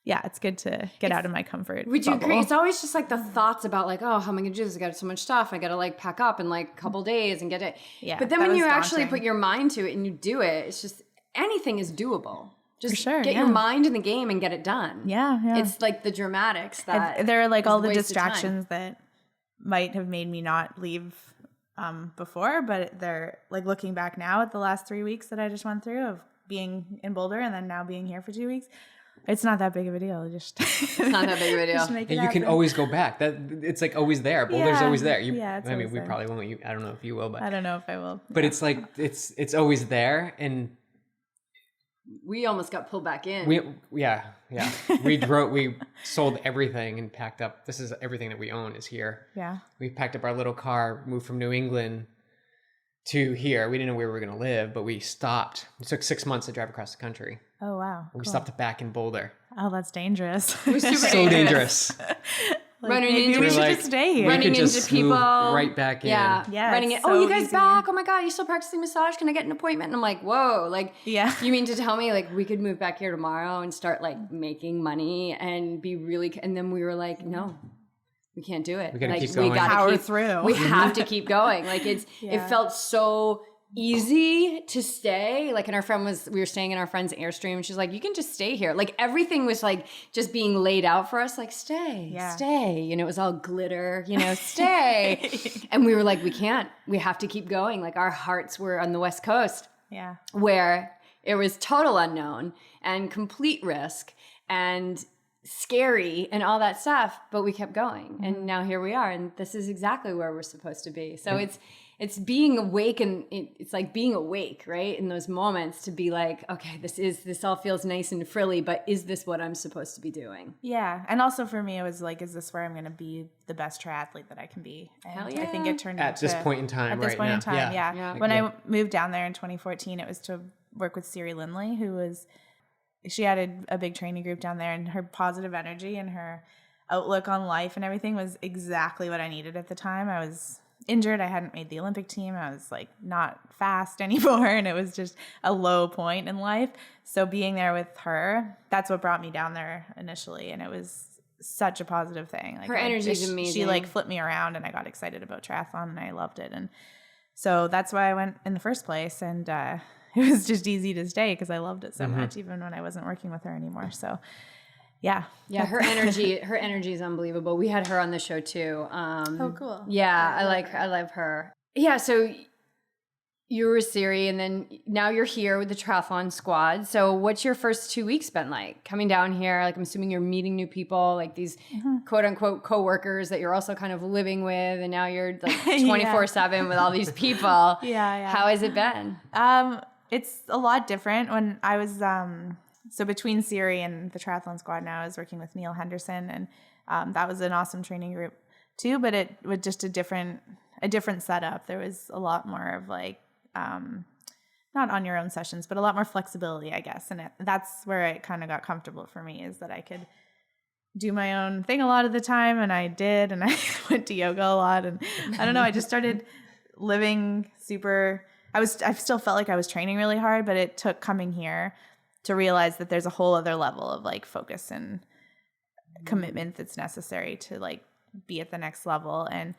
yeah, it's good to get out of my comfort Would you bubble. agree? It's always just like the thoughts about like, oh, how am I going to do this? I got so much stuff. I got to like pack up in like a couple days and get it. Yeah, but then when you actually put your mind to it and you do it, it's just anything is doable. Just get your mind in the game and get it done. Yeah. It's like the dramatics that there are like all the distractions that might have made me not leave before, but they're like looking back now at the last 3 weeks that I just went through of being in Boulder and then now being here for 2 weeks. It's not that big of a deal. It's not that big of a deal. And you can always go back. It's like always there. Boulder's always there. I mean, we probably won't. I don't know if you will, but I don't know if I will. But it's like it's always there, and we almost got pulled back in. We sold everything and packed up. This is everything that we own is here. Yeah. We packed up our little car, moved from New England to here. We didn't know where we were going to live, but we stopped. It took 6 months to drive across the country. Oh, wow. We stopped back in Boulder. Oh, that's dangerous. It was super so dangerous. Maybe we should just stay here. Running into people. Right back in. Yeah. Running in. So you guys easy. back? Oh my God, you still practicing massage? Can I get an appointment? And I'm like, whoa. Like, you mean to tell me like we could move back here tomorrow and start like making money and be really, and then we were like, no. We can't do it. We gotta keep going. We gotta power through. We have to keep going. Like it felt so easy to stay. Like, and we were staying in our friend's Airstream, and she's like, you can just stay here. Like everything was like just being laid out for us. Like stay. You know, it was all glitter. You know, stay. And we were like, we can't. We have to keep going. Like our hearts were on the West Coast. Yeah. Where it was total unknown and complete risk and scary and all that stuff, but we kept going, and now here we are, and this is exactly where we're supposed to be. So it's being awake, and it's like being awake, right, in those moments to be like, okay, this all feels nice and frilly, but is this what I'm supposed to be doing? Yeah. And also for me, it was like, is this where I'm going to be the best triathlete that I can be? And hell yeah. I think it turned at this point in time. Yeah. When I moved down there in 2014, it was to work with Siri Lindley, she had a big training group down there, and her positive energy and her outlook on life and everything was exactly what I needed at the time. I was injured. I hadn't made the Olympic team. I was like not fast anymore, and it was just a low point in life. So being there with her, that's what brought me down there initially, and it was such a positive thing. Like her energy is amazing. She like flipped me around, and I got excited about triathlon, and I loved it. And so that's why I went in the first place, and it was just easy to stay because I loved it so much, even when I wasn't working with her anymore. So, yeah. Her energy is unbelievable. We had her on the show too. Oh, cool. Yeah, I love her. Yeah, so you were Siri, and then now you're here with the triathlon squad. So what's your first 2 weeks been like? Coming down here, like I'm assuming you're meeting new people, like these quote unquote coworkers that you're also kind of living with, and now you're like 24/7 with all these people. Yeah. How has it been? It's a lot different. When I was so between Siri and the triathlon squad now, I was working with Neil Henderson, and that was an awesome training group too, but it was just a different setup. There was a lot more of like not on your own sessions, but a lot more flexibility, I guess. And that's where it kind of got comfortable for me, is that I could do my own thing a lot of the time. And I did, and I went to yoga a lot. And I don't know, I just started living I still felt like I was training really hard, but it took coming here to realize that there's a whole other level of like focus and commitment that's necessary to like be at the next level. And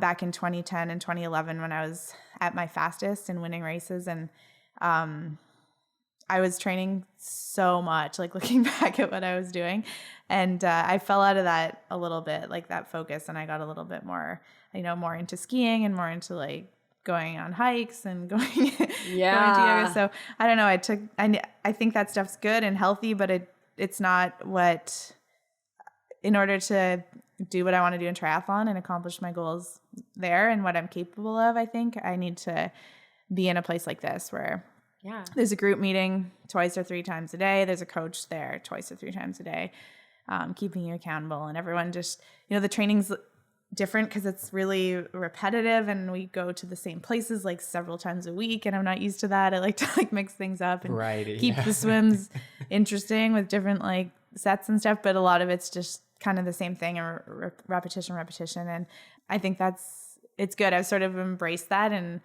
back in 2010 and 2011, when I was at my fastest and winning races, and I was training so much, like looking back at what I was doing, and I fell out of that a little bit, like that focus, and I got a little bit more, more into skiing and more into like going on hikes and going to yoga. So I don't know, I think that stuff's good and healthy, but it's not what, in order to do what I want to do in triathlon and accomplish my goals there and what I'm capable of, I think I need to be in a place like this where there's a group meeting twice or three times a day. There's a coach there twice or three times a day, keeping you accountable, and everyone just, the training's different because it's really repetitive, and we go to the same places like several times a week, and I'm not used to that. I like to like mix things up and keep the swims interesting with different like sets and stuff, but a lot of it's just kind of the same thing, and repetition. And I think it's good. I've sort of embraced that and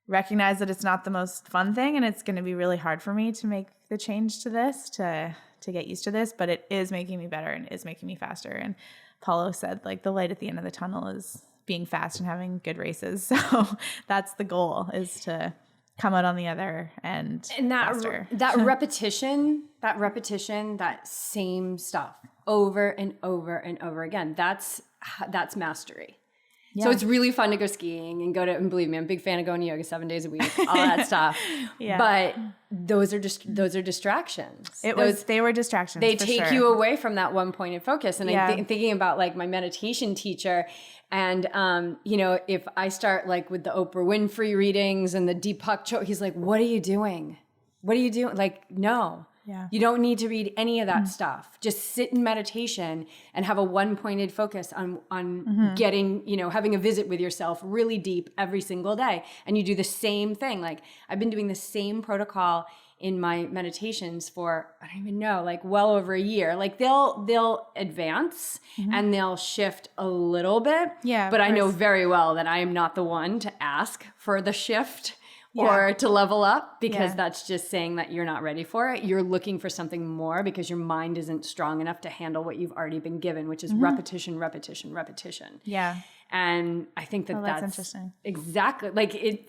recognized that it's not the most fun thing, and it's going to be really hard for me to make the change to this, to get used to this, but it is making me better and is making me faster. And Paula said like the light at the end of the tunnel is being fast and having good races. So that's the goal, is to come out on the other end faster. that repetition, that same stuff over and over and over again. That's mastery. Yeah. So it's really fun to go skiing and believe me, I'm a big fan of going to yoga 7 days a week, all that stuff. But those are distractions. They were distractions. They take you away from that one point of focus. And I'm thinking about like my meditation teacher, and if I start like with the Oprah Winfrey readings and the Deepak Chopra, he's like, "What are you doing? What are you doing?" Like, no. Yeah. You don't need to read any of that stuff. Just sit in meditation and have a one-pointed focus on getting, having a visit with yourself really deep every single day. And you do the same thing. Like I've been doing the same protocol in my meditations for, I don't even know, like well over a year. Like they'll advance and they'll shift a little bit. Yeah. But I know very well that I am not the one to ask for the shift or to level up, because that's just saying that you're not ready for it. You're looking for something more because your mind isn't strong enough to handle what you've already been given, which is repetition. Yeah. And I think that's interesting. Exactly. Like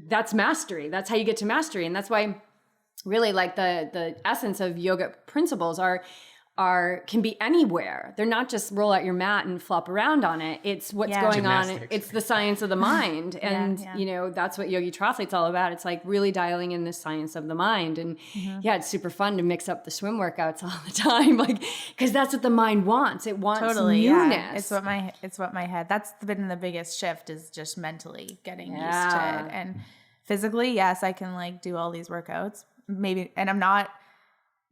that's mastery. That's how you get to mastery. And that's why really like the essence of yoga principles can be anywhere. They're not just roll out your mat and flop around on it. It's what's going on. It's the science of the mind. And, that's what Yogi Triathlete's all about. It's like really dialing in the science of the mind. And it's super fun to mix up the swim workouts all the time. Like, cause that's what the mind wants. It wants newness. Yeah. It's what my head, that's been the biggest shift, is just mentally getting used to it. And physically, yes, I can like do all these workouts maybe, and I'm not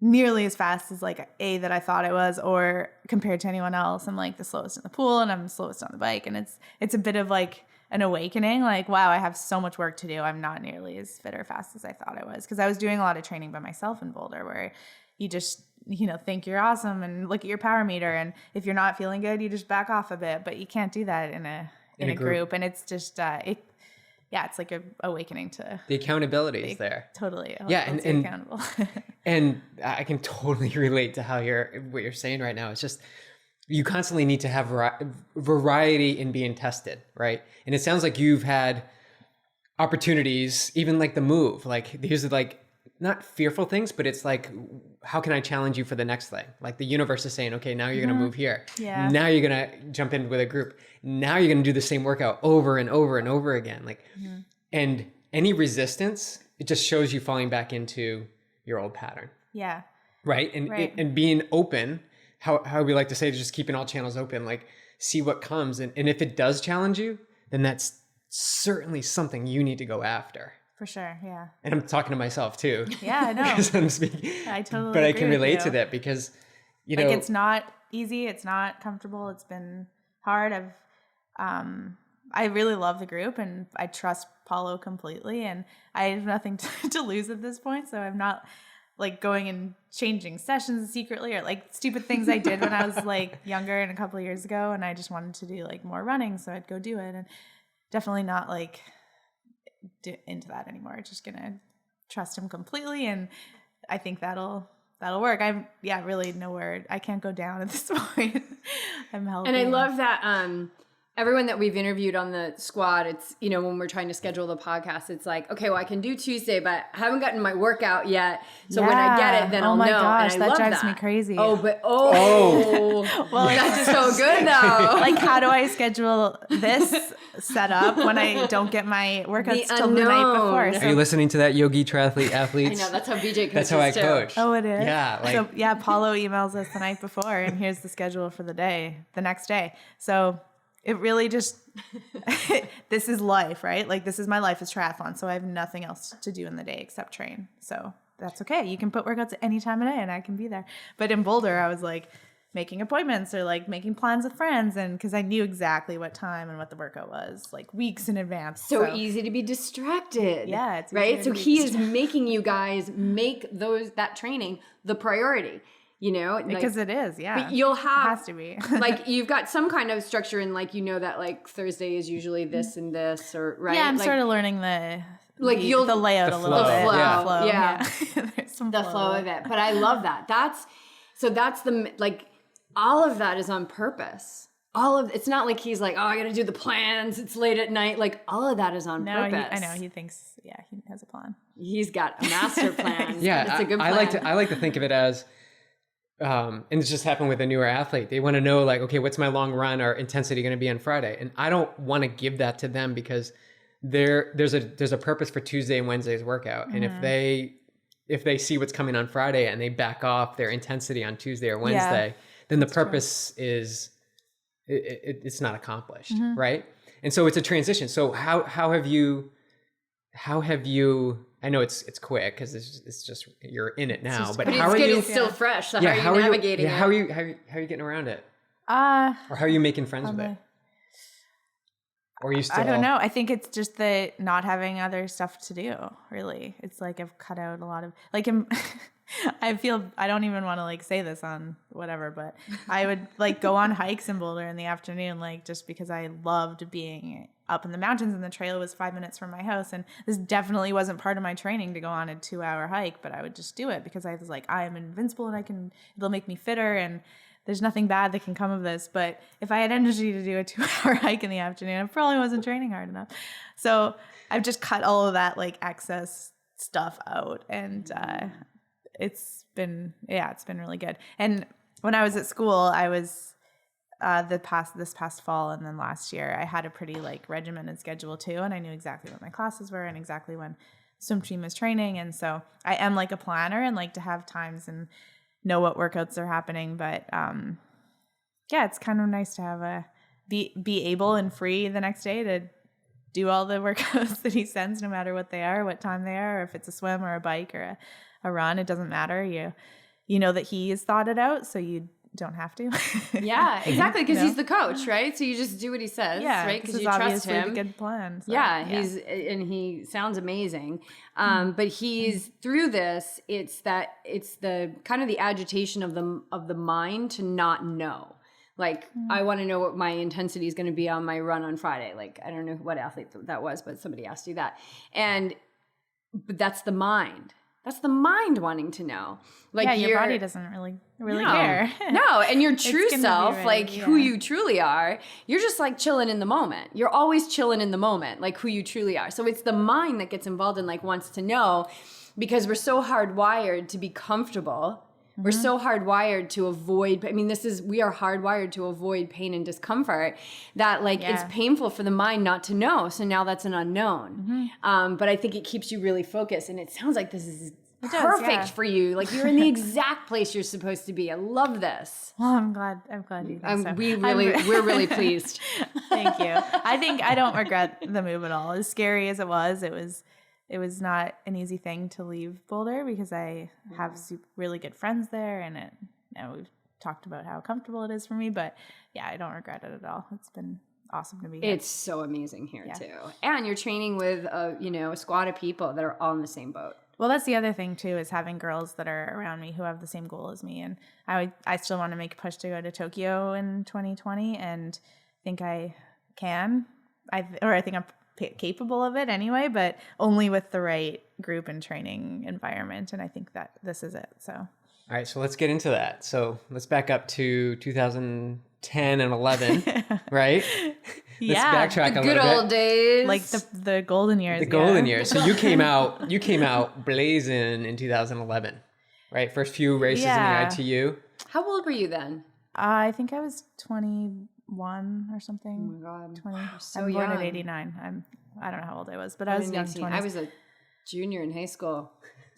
nearly as fast as like that I thought I was, or compared to anyone else. I'm like the slowest in the pool and I'm the slowest on the bike, and it's a bit of like an awakening, like, wow, I have so much work to do. I'm not nearly as fit or fast as I thought I was, because I was doing a lot of training by myself in Boulder, where you just think you're awesome and look at your power meter, and if you're not feeling good, you just back off a bit. But you can't do that in a group. And it's just it's like a awakening to the accountability is there. Totally. And accountable. And I can totally relate to what you're saying right now. It's just, you constantly need to have variety in being tested, right? And it sounds like you've had opportunities, even like the move, like these are like not fearful things, but it's like, how can I challenge you for the next thing? Like the universe is saying, okay, now you're going to move here. Yeah. Now you're going to jump in with a group. Now you're going to do the same workout over and over and over again. Like And any resistance, it just shows you falling back into your old pattern. Yeah. Right. And being open, how we like to say, just keeping all channels open, like see what comes. And if it does challenge you, then that's certainly something you need to go after. For sure. Yeah. And I'm talking to myself too. Yeah, I know. I'm speaking, I totally but I agree can with relate you. to that because, you like, know, it's not easy. It's not comfortable. It's been hard. I really love the group and I trust Paula completely, and I have nothing to lose at this point. So I'm not like going and changing sessions secretly or like stupid things I did when I was like younger and a couple of years ago, and I just wanted to do like more running, so I'd go do it, and definitely not like into that anymore. Just gonna trust him completely, and I think that'll work. I'm really nowhere. I can't go down at this point. I'm healthy. And I love that everyone that we've interviewed on the squad, it's, you know, when we're trying to schedule the podcast, it's like, okay, well, I can do Tuesday, but I haven't gotten my workout yet. So when I get it, then I'll know. Oh my gosh, and I that love drives me crazy. Well, that's so good though. Like, how do I schedule this setup when I don't get my workouts till the night before? Are you listening to that, Yogi Triathlete Athletes? I know, that's how BJ coaches. That's how I coach. Oh, it is? Yeah. So Paulo emails us the night before, and here's the schedule for the next day. So it really just, this is life, right? Like, this is my life is triathlon. So I have nothing else to do in the day except train. So that's okay. You can put workouts at any time of day and I can be there. But in Boulder, I was like making appointments or like making plans with friends. And because I knew exactly what time and what the workout was, like weeks in advance. So easy to be distracted. Yeah. It's right. So he is making you guys make that training the priority. You know, because like, it is, yeah. But you'll have, it has to be. like, you've got some kind of structure, and like, you know that like Thursday is usually this and this, or right? Yeah, I'm like, sort of learning the layout a little flow. bit. Yeah. The flow. Yeah. There's some the flow of it. But I love that. That's the like, all of that is on purpose. It's not like he's like, oh, I got to do the plans. It's late at night. Like, all of that is on purpose. I know. He thinks, he has a plan. He's got a master plan. Yeah, it's a good plan. I like to think of it as. And it's just happened with a newer athlete. They want to know, like, okay, what's my long run or intensity going to be on Friday? And I don't want to give that to them because there's a purpose for Tuesday and Wednesday's workout. And if they see what's coming on Friday and they back off their intensity on Tuesday or Wednesday, then the purpose is it's not accomplished, right? And so it's a transition. So how have you? I know it's quick because it's just you're in it now. But how are you? It's still fresh. So how are you navigating it? How are you getting around it? Or how are you making friends with it? Or are you still? I don't know. I think it's just the not having other stuff to do. Really, it's like I've cut out a lot of like. I feel I don't even want to like say this on whatever, but I would like go on hikes in Boulder in the afternoon, like just because I loved being up in the mountains, and the trail was 5 minutes from my house. And this definitely wasn't part of my training to go on a 2-hour hike, but I would just do it because I was like, I am invincible and it'll make me fitter, and there's nothing bad that can come of this. But if I had energy to do a 2-hour hike in the afternoon, I probably wasn't training hard enough. So I've just cut all of that like excess stuff out, and it's been really good. And when I was at school, I was this past fall and then last year, I had a pretty like regimented schedule too, and I knew exactly what my classes were and exactly when swim team was training. And so I am like a planner and like to have times and know what workouts are happening. But it's kind of nice to have be able and free the next day to do all the workouts that he sends, no matter what they are, what time they are, or if it's a swim or a bike or a run, it doesn't matter. You know that he has thought it out, so you don't have to. Yeah, exactly, because he's the coach, right? So you just do what he says, right? Because you trust him. A good plan. So, he sounds amazing. But he's through this. It's the kind of the agitation of the mind to not know. Like, I want to know what my intensity is going to be on my run on Friday. Like, I don't know what athlete that was, but somebody asked you that. But that's the mind. That's the mind wanting to know. Like, your body doesn't really care. No, and your true self, who you truly are, you're just like chilling in the moment. You're always chilling in the moment, like who you truly are. So it's the mind that gets involved and like wants to know, because we're so hardwired to be comfortable We're so hardwired to avoid, we are hardwired to avoid pain and discomfort that it's painful for the mind not to know. So now that's an unknown. But I think it keeps you really focused. And it sounds like this is perfect for you. Like you're in the exact place you're supposed to be. I love this. Well, I'm glad you think so. We're really pleased. Thank you. I don't regret the move at all. As scary as it was not an easy thing to leave Boulder because I have really good friends there, and we've talked about how comfortable it is for me. But yeah, I don't regret it at all. It's been awesome to be here. It's so amazing here too, and you're training with a squad of people that are all in the same boat. Well, that's the other thing too, is having girls that are around me who have the same goal as me, and I still want to make a push to go to Tokyo in 2020, and think I can. I think I'm capable of it anyway, but only with the right group and training environment. And I think that this is it. So, all right, so let's get into that. So let's back up to 2010 and 11, right? Let's backtrack a little bit. Good old days, like the golden years. The golden years. So you came out blazing in 2011, right? First few races in the ITU. How old were you then? I think I was 21 or something. Oh my God. 20. So I'm born young. in 89. I don't know how old I was, but I was young. 20s. I was a junior in high school.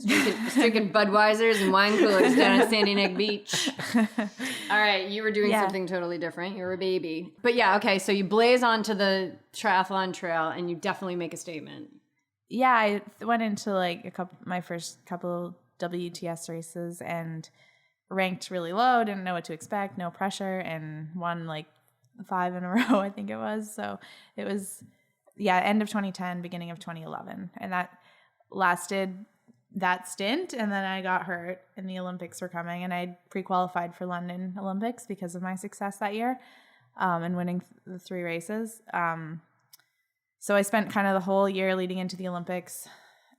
Drinking Budweisers and wine coolers down at Sandy Neck Beach. All right, you were doing something totally different. You were a baby. But okay, so you blaze onto the triathlon trail and you definitely make a statement. Yeah, I went into my first couple WTS races and ranked really low, didn't know what to expect, no pressure, and won 5 in a row, I think it was. So it was, end of 2010, beginning of 2011. And that lasted that stint, and then I got hurt and the Olympics were coming, and I pre-qualified for London Olympics because of my success that year and winning the 3 races. So I spent kind of the whole year leading into the Olympics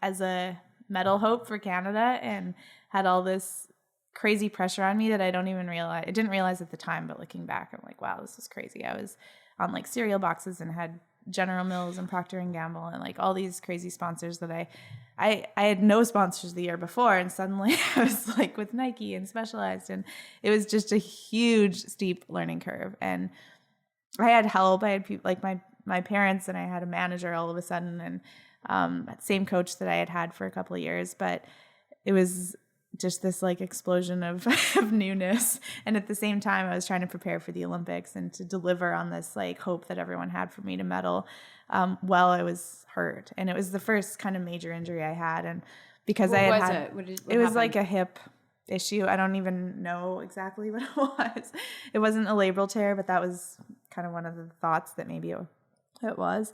as a medal hope for Canada and had all this crazy pressure on me that I didn't realize at the time, but looking back, I'm like, wow, this is crazy. I was on cereal boxes and had General Mills and Procter & Gamble and all these crazy sponsors that I had no sponsors the year before, and suddenly I was with Nike and Specialized, and it was just a huge steep learning curve. And I had help. I had people my parents, and I had a manager all of a sudden, and that same coach that I had for a couple of years, but it was just this explosion of newness. And at the same time, I was trying to prepare for the Olympics and to deliver on this hope that everyone had for me to medal while I was hurt. And it was the first kind of major injury I had. And because What it was a hip issue. I don't even know exactly what it was. It wasn't a labral tear, but that was kind of one of the thoughts that maybe it was.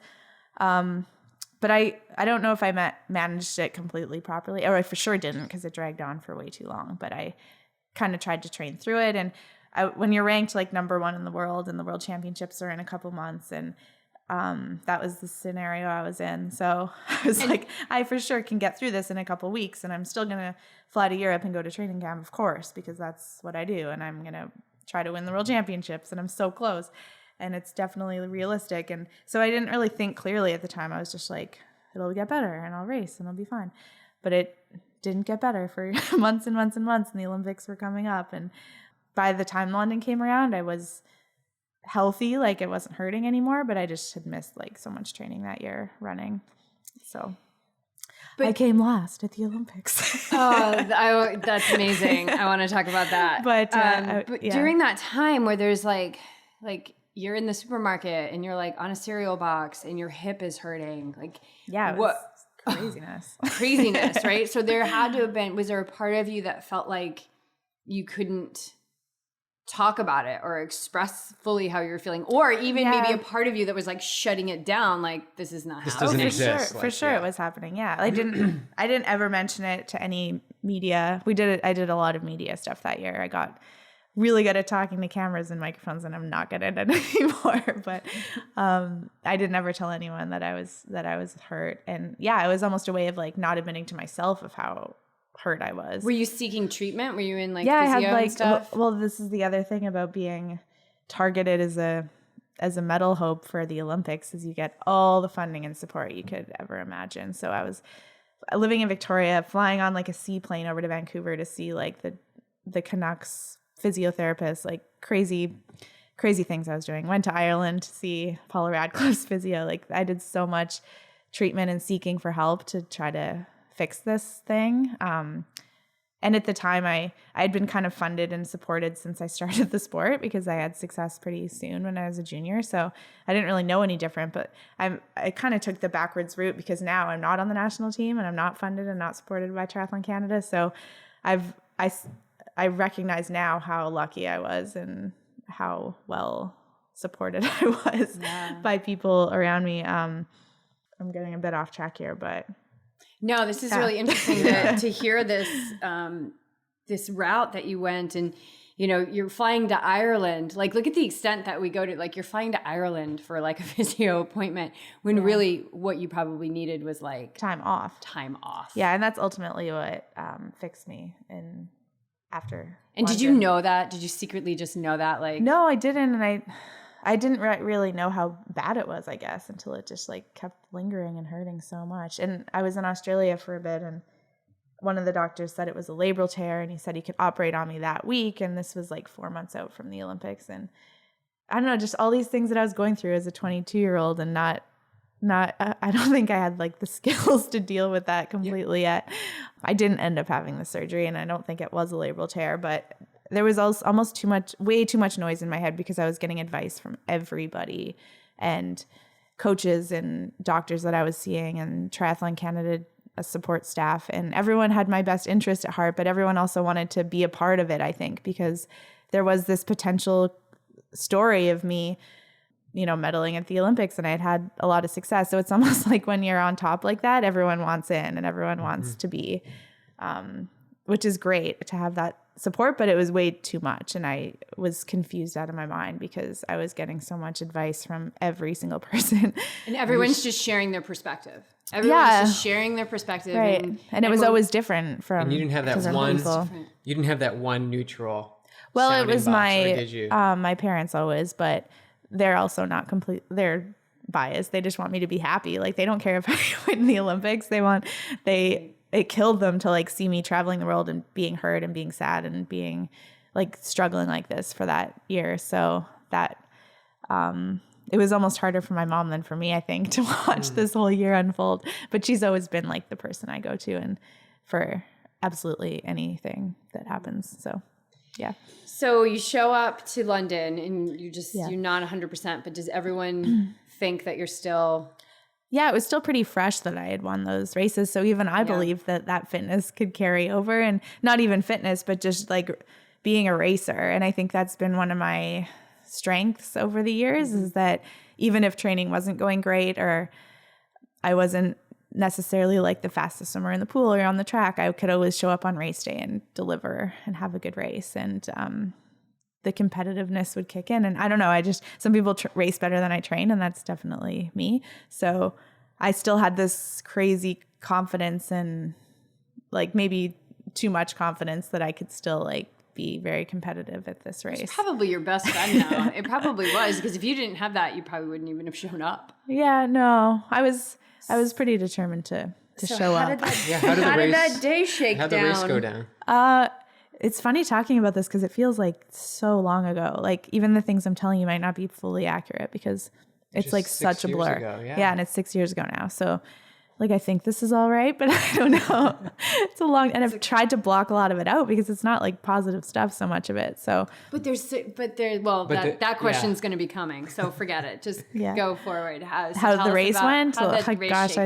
But I don't know if I managed it completely properly, or I for sure didn't because it dragged on for way too long. But I kind of tried to train through it. And when you're ranked number 1 in the world, and the World Championships are in a couple months, and that was the scenario I was in. So I was I for sure can get through this in a couple weeks, and I'm still going to fly to Europe and go to training camp, of course, because that's what I do. And I'm going to try to win the World Championships, and I'm so close. And it's definitely realistic. And so I didn't really think clearly at the time. I was just it'll get better and I'll race and it'll be fine. But it didn't get better for months and months and months, and the Olympics were coming up. And by the time London came around, I was healthy, it wasn't hurting anymore, but I just had missed so much training that year running. So I came last at the Olympics. That's amazing. I want to talk about that. But during that time where there's you're in the supermarket and you're on a cereal box and your hip is hurting. What craziness, right? So there had to have been, was there a part of you that felt you couldn't talk about it or express fully how you're feeling, or even maybe a part of you that was shutting it down, this is not this happening. doesn't exist. For sure it was happening. Yeah. I didn't ever mention it to any media. I did a lot of media stuff that year. I got really good at talking to cameras and microphones, and I'm not good at it anymore. But I did never tell anyone that I was hurt. And it was almost a way of not admitting to myself of how hurt I was. Were you seeking treatment? Were you in physio I had and stuff? Well, this is the other thing about being targeted as a medal hope for the Olympics, is you get all the funding and support you could ever imagine. So I was living in Victoria, flying on a seaplane over to Vancouver to see the the Canucks physiotherapist, like crazy things I was doing. Went to Ireland to see Paula Radcliffe's physio. Like I did so much treatment and seeking for help to try to fix this thing. And at the time I had been kind of funded and supported since I started the sport because I had success pretty soon when I was a junior. So I didn't really know any different, but I kind of took the backwards route because now I'm not on the national team and I'm not funded and not supported by Triathlon Canada. So I recognize now how lucky I was and how well supported I was by people around me. I'm getting a bit off track here, but no, this is really interesting to hear this this route that you went, and you're flying to Ireland. Like, look at the extent that we go to. Like, you're flying to Ireland for like a physio appointment when really what you probably needed was like time off. Yeah, and that's ultimately what fixed me in after. And London. Did you know that? Did you secretly just know that? Like, no, I didn't, and I didn't really know how bad it was, I guess, until it just like kept lingering and hurting so much. And I was in Australia for a bit, and one of the doctors said it was a labral tear, and he said he could operate on me that week. And this was like 4 months out from the Olympics. And I don't know, just all these things that I was going through as a 22-year-old and not I don't think I had like the skills to deal with that completely yet. I didn't end up having the surgery, and I don't think it was a labral tear, but there was also almost way too much noise in my head because I was getting advice from everybody and coaches and doctors that I was seeing and Triathlon Canada support staff, and everyone had my best interest at heart, but everyone also wanted to be a part of it, I think, because there was this potential story of me, medaling at the Olympics, and I had a lot of success. So it's almost like when you're on top like that, everyone wants in and everyone wants to be, which is great to have that support, but it was way too much. And I was confused out of my mind because I was getting so much advice from every single person. And everyone's just sharing their perspective. Everyone's just sharing their perspective. Right. And it was always different from. And you didn't have that one. You didn't have that one neutral. Well, it was my parents always, but they're also not complete. They're biased. They just want me to be happy. Like they don't care if I win the Olympics. It killed them to like see me traveling the world and being hurt and being sad and being like struggling like this for that year. So that it was almost harder for my mom than for me, I think, to watch this whole year unfold. But she's always been like the person I go to and for absolutely anything that happens. So yeah. So you show up to London and you're not 100%, but does everyone think that you're still? Yeah, it was still pretty fresh that I had won those races. So even I believed that fitness could carry over, and not even fitness, but just like being a racer. And I think that's been one of my strengths over the years is that even if training wasn't going great or I wasn't necessarily like the fastest swimmer in the pool or on the track, I could always show up on race day and deliver and have a good race. And the competitiveness would kick in. And I don't know, some people race better than I train, and that's definitely me. So I still had this crazy confidence and like maybe too much confidence that I could still like be very competitive at this race. It's probably your best friend now. It probably was, because if you didn't have that, you probably wouldn't have shown up. Yeah, no, I was pretty determined to show up. How did that day shake down? How'd the race go down? It's funny talking about this because it feels like so long ago. Like even the things I'm telling you might not be fully accurate because it's like such a blur. Yeah, and it's 6 years ago now. So like I think this is all right, but I don't know. It's a long, and I've tried to block a lot of it out because it's not like positive stuff, so much of it. So that question's going to be coming. So forget it. Just go forward. How the race went? I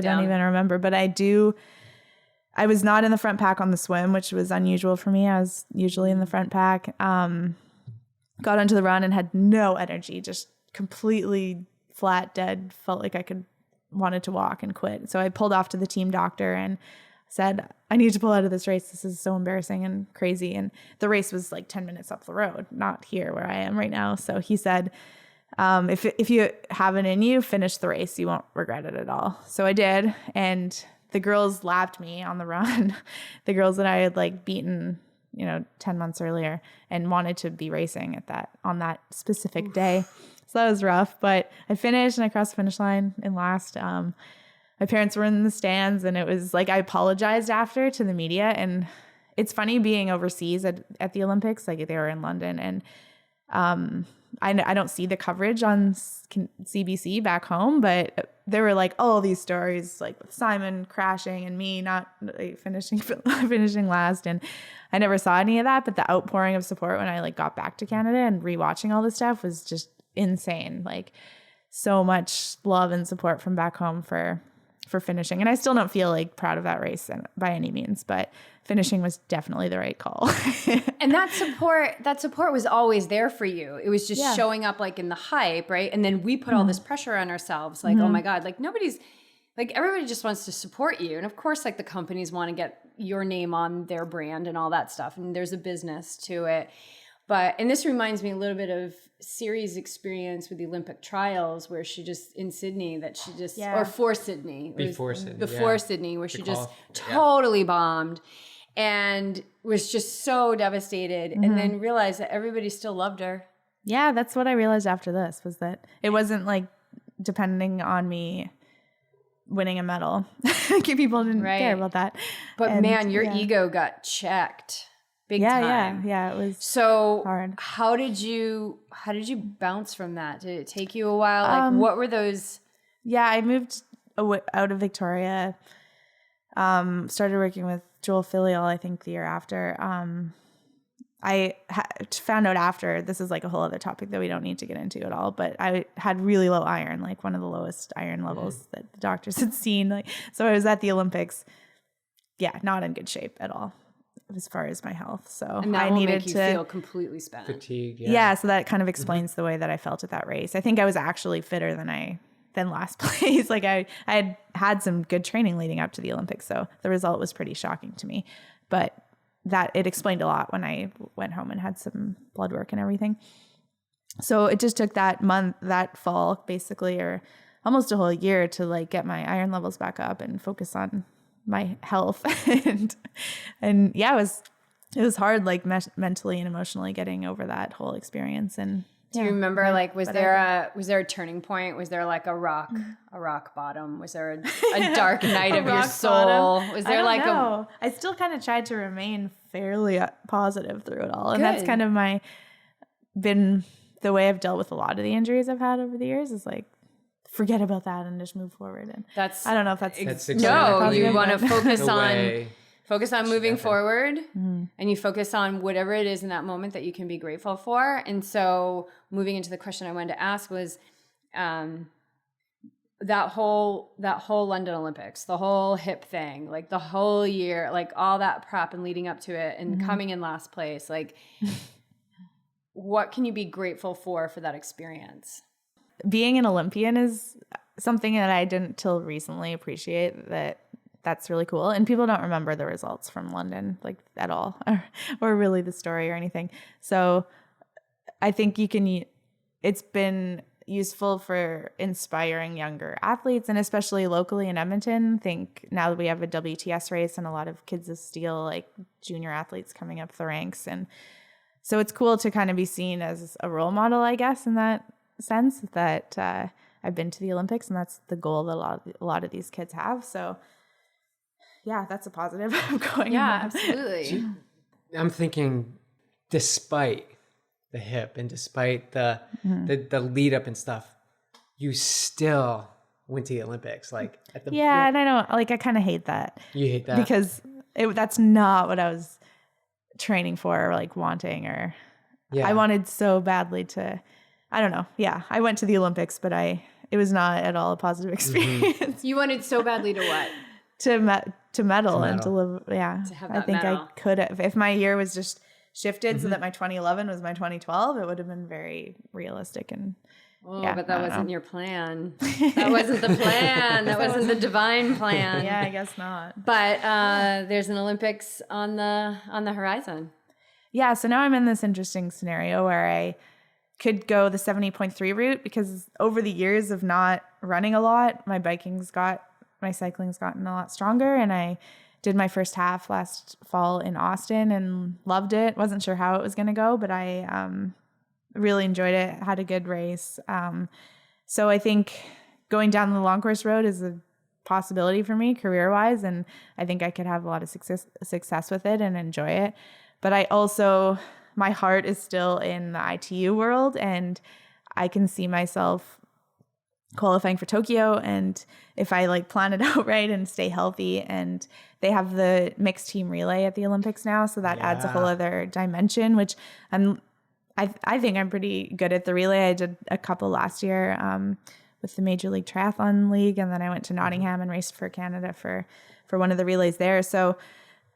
don't even remember, but I was not in the front pack on the swim, which was unusual for me. I was usually in the front pack. Got onto the run and had no energy, just completely flat, dead. Felt like I wanted to walk and quit. So I pulled off to the team doctor and said, I need to pull out of this race. This is so embarrassing and crazy. And the race was like 10 minutes up the road, not here where I am right now. So he said, if you have it in you, finish the race. You won't regret it at all. So I did. And the girls lapped me on the run. The girls that I had like beaten, 10 months earlier and wanted to be racing on that specific day. So that was rough, but I finished and I crossed the finish line in last. My parents were in the stands, and it was like I apologized after to the media, and it's funny being overseas at the Olympics, like they were in London, and I don't see the coverage on CBC back home, but there were like all these stories like with Simon crashing and me not like, finishing last, and I never saw any of that. But the outpouring of support when I like got back to Canada and rewatching all this stuff was just insane. Like so much love and support from back home for finishing, and I still don't feel like proud of that race by any means, but finishing was definitely the right call. And that support was always there for you. It was just showing up like in the hype, right? And then we put all this pressure on ourselves, like, oh my God, like everybody just wants to support you. And of course, like the companies want to get your name on their brand and all that stuff. And there's a business to it. And this reminds me a little bit of Siri's experience with the Olympic trials, where she just in Sydney or for Sydney. Before Sydney, where she just totally bombed and was just so devastated, and then realized that everybody still loved her. Yeah, that's what I realized after this, was that it wasn't like depending on me winning a medal. People didn't care about that. But man, your ego got checked. Big time. Yeah, it was so hard. How did you bounce from that? Did it take you a while? Like what were those? Yeah, I moved out of Victoria. Started working with Joel Filial, I think the year after. I found out after, this is like a whole other topic that we don't need to get into at all, but I had really low iron, like one of the lowest iron levels that the doctors had seen. Like, so I was at the Olympics, not in good shape at all as far as my health. So and that I will needed make you to feel completely spent. Fatigue. Yeah. So that kind of explains the way that I felt at that race. I think I was actually fitter than last place. Like I had some good training leading up to the Olympics. So the result was pretty shocking to me, but that it explained a lot when I went home and had some blood work and everything. So it just took that fall basically, or almost a whole year, to like get my iron levels back up and focus on my health. and yeah, it was hard, like mentally and emotionally getting over that whole experience. And do you remember, like, was there a turning point? Was there like a rock bottom? Was there a dark night of your soul? Was there I still kind of tried to remain fairly positive through it all. And that's kind of been the way I've dealt with a lot of the injuries I've had over the years, is like, forget about that and just move forward. And I don't know if that's exactly no, you want to focus on moving forward, and you focus on whatever it is in that moment that you can be grateful for. And so moving into the question I wanted to ask was that whole London Olympics, the whole hip thing, like the whole year, like all that prep and leading up to it and coming in last place, like what can you be grateful for that experience? Being an Olympian is something that I didn't till recently appreciate, that's really cool. And people don't remember the results from London like at all, or really the story or anything. So I think it's been useful for inspiring younger athletes, and especially locally in Edmonton. I think now that we have a WTS race and a lot of kids of steel, like junior athletes coming up the ranks. And so it's cool to kind of be seen as a role model, I guess, in that sense, that I've been to the Olympics, and that's the goal that a lot of these kids have. So yeah, that's a positive going. Yeah, absolutely. I'm thinking, despite the hip and despite the lead up and stuff, you still went to the Olympics. Like at the and I know, like, I kind of hate that. You hate that because that's not what I was training for, or like wanting, or I wanted so badly to. I don't know. Yeah, I went to the Olympics, but it was not at all a positive experience. You wanted so badly to what? To medal and to live. Yeah, to have that I think medal. I could have, if my year was just shifted so that my 2011 was my 2012, it would have been very realistic. And but that wasn't your plan. That wasn't the plan. That wasn't the divine plan. Yeah, I guess not. But there's an Olympics on the horizon. Yeah, so now I'm in this interesting scenario where I could go the 70.3 route, because over the years of not running a lot, my cycling's gotten a lot stronger, and I did my first half last fall in Austin and loved it. Wasn't sure how it was going to go, but I really enjoyed it. Had a good race. So I think going down the long course road is a possibility for me career-wise, and I think I could have a lot of success with it and enjoy it. But I also, my heart is still in the ITU world, and I can see myself qualifying for Tokyo, and if I like plan it out right and stay healthy. And they have the mixed team relay at the Olympics now, so that adds a whole other dimension, which I think I'm pretty good at the relay. I did a couple last year with the Major League Triathlon League, and then I went to Nottingham and raced for Canada for one of the relays there. So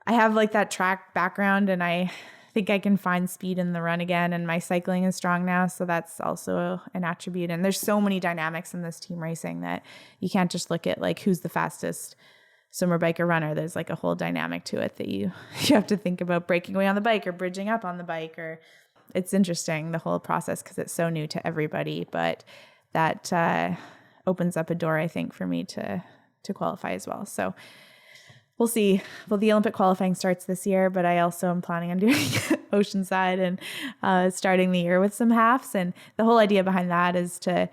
I have like that track background, and I think I can find speed in the run again, and my cycling is strong now, so that's also an attribute. And there's so many dynamics in this team racing that you can't just look at like who's the fastest swimmer, biker, runner. There's like a whole dynamic to it that you have to think about breaking away on the bike or bridging up on the bike. Or it's interesting, the whole process, because it's so new to everybody, but that opens up a door, I think, for me to qualify as well. So we'll see. Well, the Olympic qualifying starts this year, but I also am planning on doing Oceanside and starting the year with some halves. And the whole idea behind that is to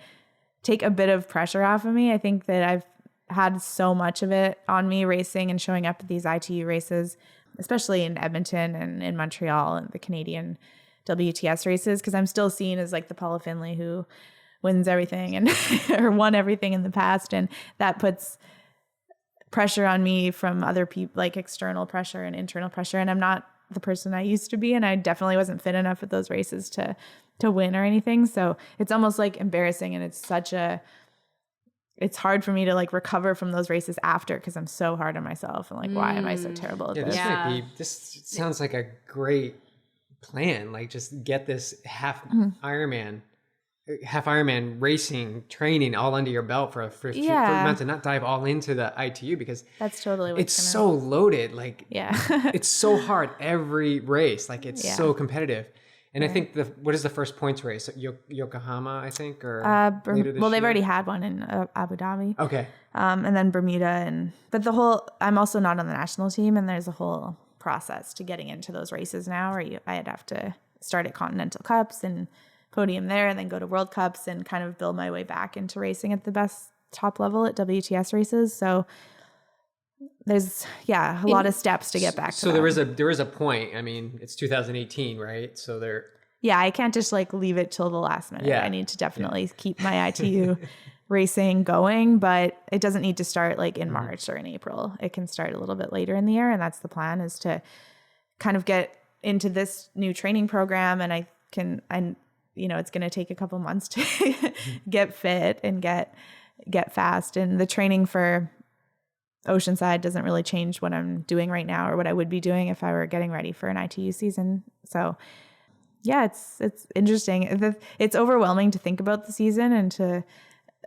take a bit of pressure off of me. I think that I've had so much of it on me racing and showing up at these ITU races, especially in Edmonton and in Montreal and the Canadian WTS races, because I'm still seen as like the Paula Findlay who wins everything and or won everything in the past. And that puts pressure on me from other people, like external pressure and internal pressure. And I'm not the person I used to be. And I definitely wasn't fit enough at those races to win or anything. So it's almost like embarrassing. And it's hard for me to like recover from those races after, because I'm so hard on myself and like, why am I so terrible at this? This sounds like a great plan. Like just get this half Ironman racing training all under your belt for a few months, and not dive all into the ITU, because that's totally it's so loaded. Like it's so hard every race. Like it's so competitive. And I think what is the first points race? Yokohama, I think, or later this year? They've already had one in Abu Dhabi. Okay. And then Bermuda, but I'm also not on the national team, and there's a whole process to getting into those races now, where I'd have to start at Continental Cups and Podium there, and then go to World Cups and kind of build my way back into racing at the best top level at WTS races. So there's a lot of steps to get back to so that. there is a point. I mean, it's 2018, right? So I can't just like leave it till the last minute. I need to definitely keep my ITU racing going, but it doesn't need to start like in March or in April. It can start a little bit later in the year, and that's the plan, is to kind of get into this new training program. And it's going to take a couple months to get fit and get fast. And the training for Oceanside doesn't really change what I'm doing right now or what I would be doing if I were getting ready for an ITU season. So it's interesting. It's overwhelming to think about the season and to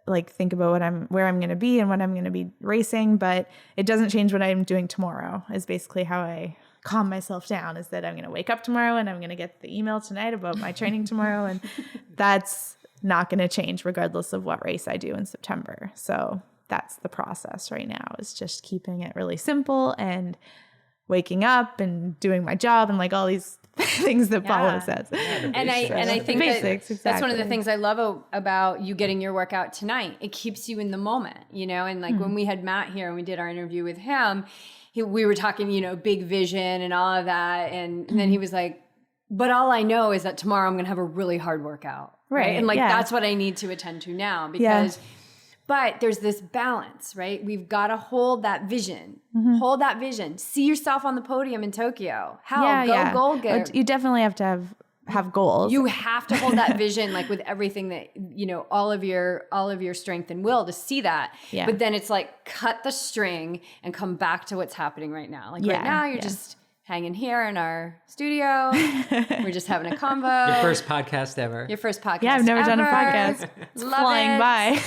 like think about where I'm going to be and what I'm going to be racing, but it doesn't change what I'm doing tomorrow, is basically how I calm myself down, is that I'm going to wake up tomorrow and I'm going to get the email tonight about my training tomorrow. And that's not going to change regardless of what race I do in September. So that's the process right now, is just keeping it really simple and waking up and doing my job and like all these things that Paula says. And I think that's one of the things I love about you getting your workout tonight. It keeps you in the moment, and like when we had Matt here and we did our interview with him, we were talking, big vision and all of that. And then he was like, but all I know is that tomorrow I'm going to have a really hard workout. Right. And like, that's what I need to attend to now, because but there's this balance, right? We've got to hold that vision. Hold that vision. See yourself on the podium in Tokyo. Go goal getter. You definitely have to have goals. You have to hold that vision, like with everything that, all of your strength and will to see that. Yeah. But then it's like, cut the string and come back to what's happening right now. Like right now you're just hanging here in our studio. We're just having a convo. Your first podcast ever. Yeah, I've never done a podcast. It's flying by.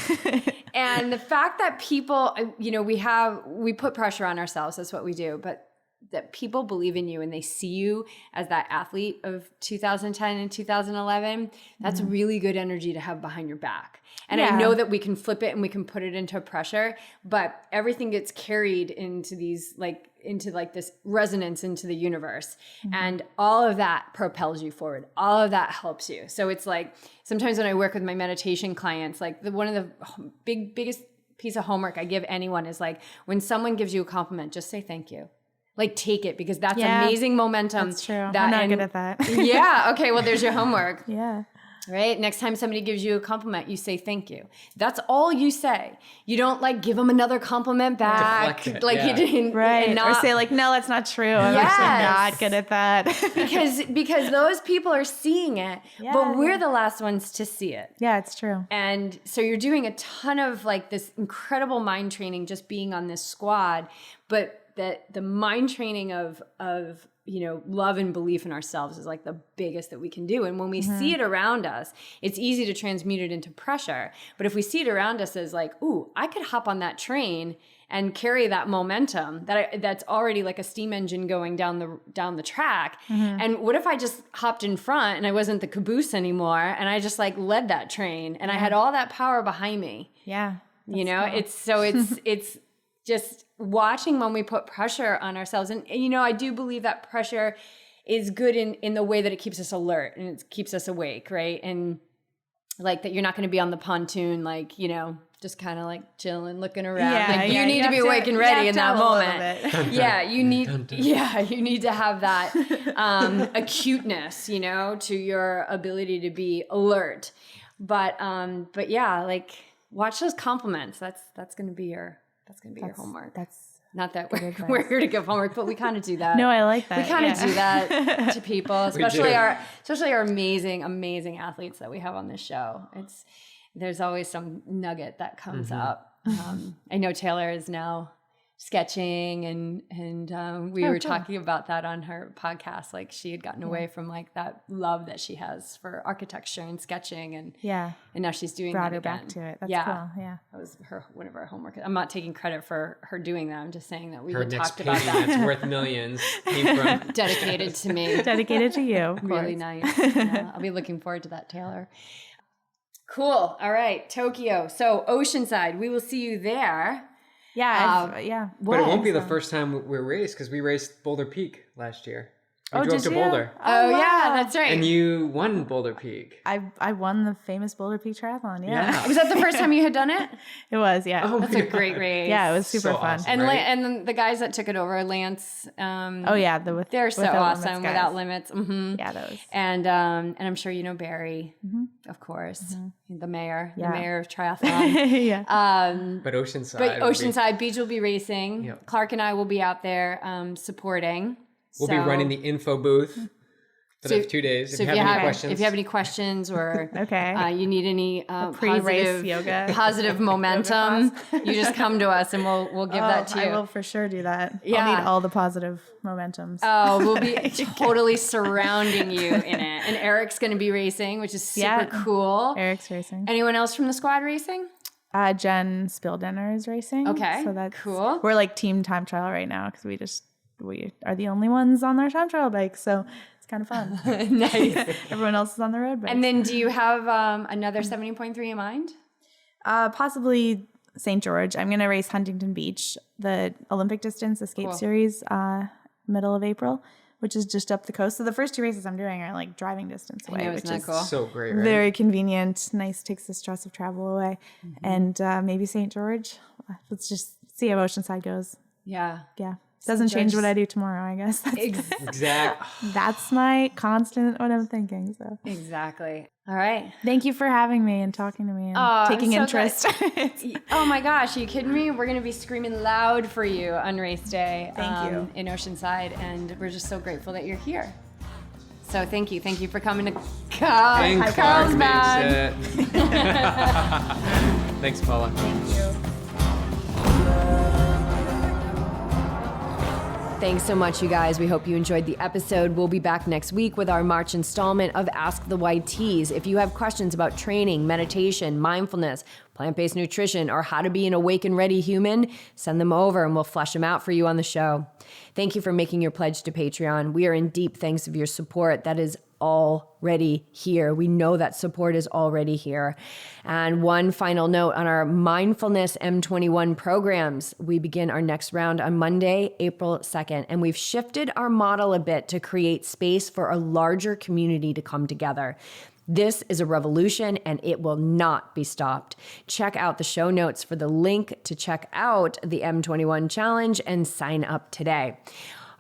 And the fact that people, we put pressure on ourselves. That's what we do. But that people believe in you and they see you as that athlete of 2010 and 2011, that's really good energy to have behind your back. And I know that we can flip it and we can put it into pressure, but everything gets carried into these into this resonance into the universe. And all of that propels you forward. All of that helps you. So it's like, sometimes when I work with my meditation clients, like one of the biggest piece of homework I give anyone is like, when someone gives you a compliment, just say thank you. Like, take it, because that's amazing momentum. That's true. I'm not good at that. Yeah. Okay. Well, there's your homework. Yeah. Right? Next time somebody gives you a compliment, you say thank you. That's all you say. You don't like give them another compliment back. Like you didn't. Right. And not, or say like, no, that's not true. I'm actually not good at that. because those people are seeing it, but we're the last ones to see it. Yeah, it's true. And so you're doing a ton of like this incredible mind training just being on this squad, but that the mind training of love and belief in ourselves is like the biggest that we can do. And when we see it around us, it's easy to transmute it into pressure. But if we see it around us as like, ooh, I could hop on that train and carry that momentum that's already like a steam engine going down the track. And what if I just hopped in front and I wasn't the caboose anymore, and I just like led that train and I had all that power behind me? Yeah. Cool. It's just watching when we put pressure on ourselves. And I do believe that pressure is good in the way that it keeps us alert and it keeps us awake, right? And like that you're not going to be on the pontoon, like, just kind of like chilling, looking around. Yeah, like you need to be awake and ready in that moment. You need to have that acuteness, to your ability to be alert. But yeah, like watch those compliments. That's going to be your homework. That's not that we're here to give homework, but we kind of do that. No, I like that. We kind of do that to people, especially our amazing athletes that we have on this show. There's always some nugget that comes up. I know Taylor is now sketching and we were talking about that on her podcast. Like she had gotten away from like that love that she has for architecture and sketching and now she's doing brought that her again. back to it. That's cool. Yeah. That was one of our homework. I'm not taking credit for her doing that. I'm just saying that we her had next talked about that. That's worth millions came from Dedicated to me. Dedicated to you. Really nice. Yeah, I'll be looking forward to that, Taylor. Cool. All right. Tokyo. So Oceanside, we will see you there. Yeah. But it won't be the first time we race, because we raced Boulder Peak last year. We drove to you? Boulder. Oh, yeah, that's right. And you won Boulder Peak. I won the famous Boulder Peak Triathlon. Yeah. Was that the first time you had done it? It was, yeah. Oh, that's a great race. Yeah, it was super So fun. awesome, And and the guys that took it over, Lance. They're so awesome. Without Limits. Mm-hmm. Yeah, those. And I'm sure you know Barry, of course, the mayor of triathlon. Yeah. But Oceanside. Beach will be racing. Yep. Clark and I will be out there supporting. We'll be running the info booth for the 2 days. If you have any questions or you need any positive momentum, you just come to us and we'll give that to you. I will for sure do that. Yeah. I'll need all the positive momentums. Oh, we'll be totally surrounding you in it. And Eric's going to be racing, which is super cool. Eric's racing. Anyone else from the squad racing? Jen Spildinner is racing. Okay, so that's cool. We're like team time trial right now because we are the only ones on our time trial bikes, so it's kind of fun. Nice. Everyone else is on the road bikes. And then do you have another 70.3 in mind? Possibly St. George. I'm going to race Huntington Beach, the Olympic distance escape series, middle of April, which is just up the coast. So the first 2 races I'm doing are like driving distance away, which is cool? So great, right? Very convenient. Nice, takes the stress of travel away. And maybe St. George. Let's just see how Oceanside goes. Yeah. Doesn't change what I do tomorrow, I guess. Exactly. That's my constant what I'm thinking. So exactly. All right. Thank you for having me and talking to me and taking interest. Oh my gosh, are you kidding me? We're going to be screaming loud for you on race day. Thank you. In Oceanside, and we're just so grateful that you're here. So thank you for coming to Carlsbad. Thanks, Paula. Thank you. Thanks so much, you guys. We hope you enjoyed the episode. We'll be back next week with our March installment of Ask the YTs. If you have questions about training, meditation, mindfulness, plant-based nutrition, or how to be an awake and ready human, send them over and we'll flesh them out for you on the show. Thank you for making your pledge to Patreon. We are in deep thanks of your support. That is already here. We know that support is already here. And one final note on our Mindfulness M21 programs. We begin our next round on Monday, April 2nd, and we've shifted our model a bit to create space for a larger community to come together. This is a revolution and it will not be stopped. Check out the show notes for the link to check out the M21 challenge and sign up today.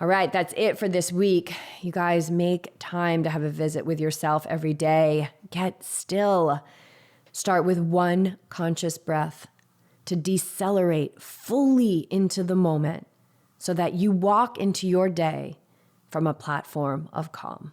All right, that's it for this week. You guys, make time to have a visit with yourself every day. Get still. Start with one conscious breath to decelerate fully into the moment so that you walk into your day from a platform of calm.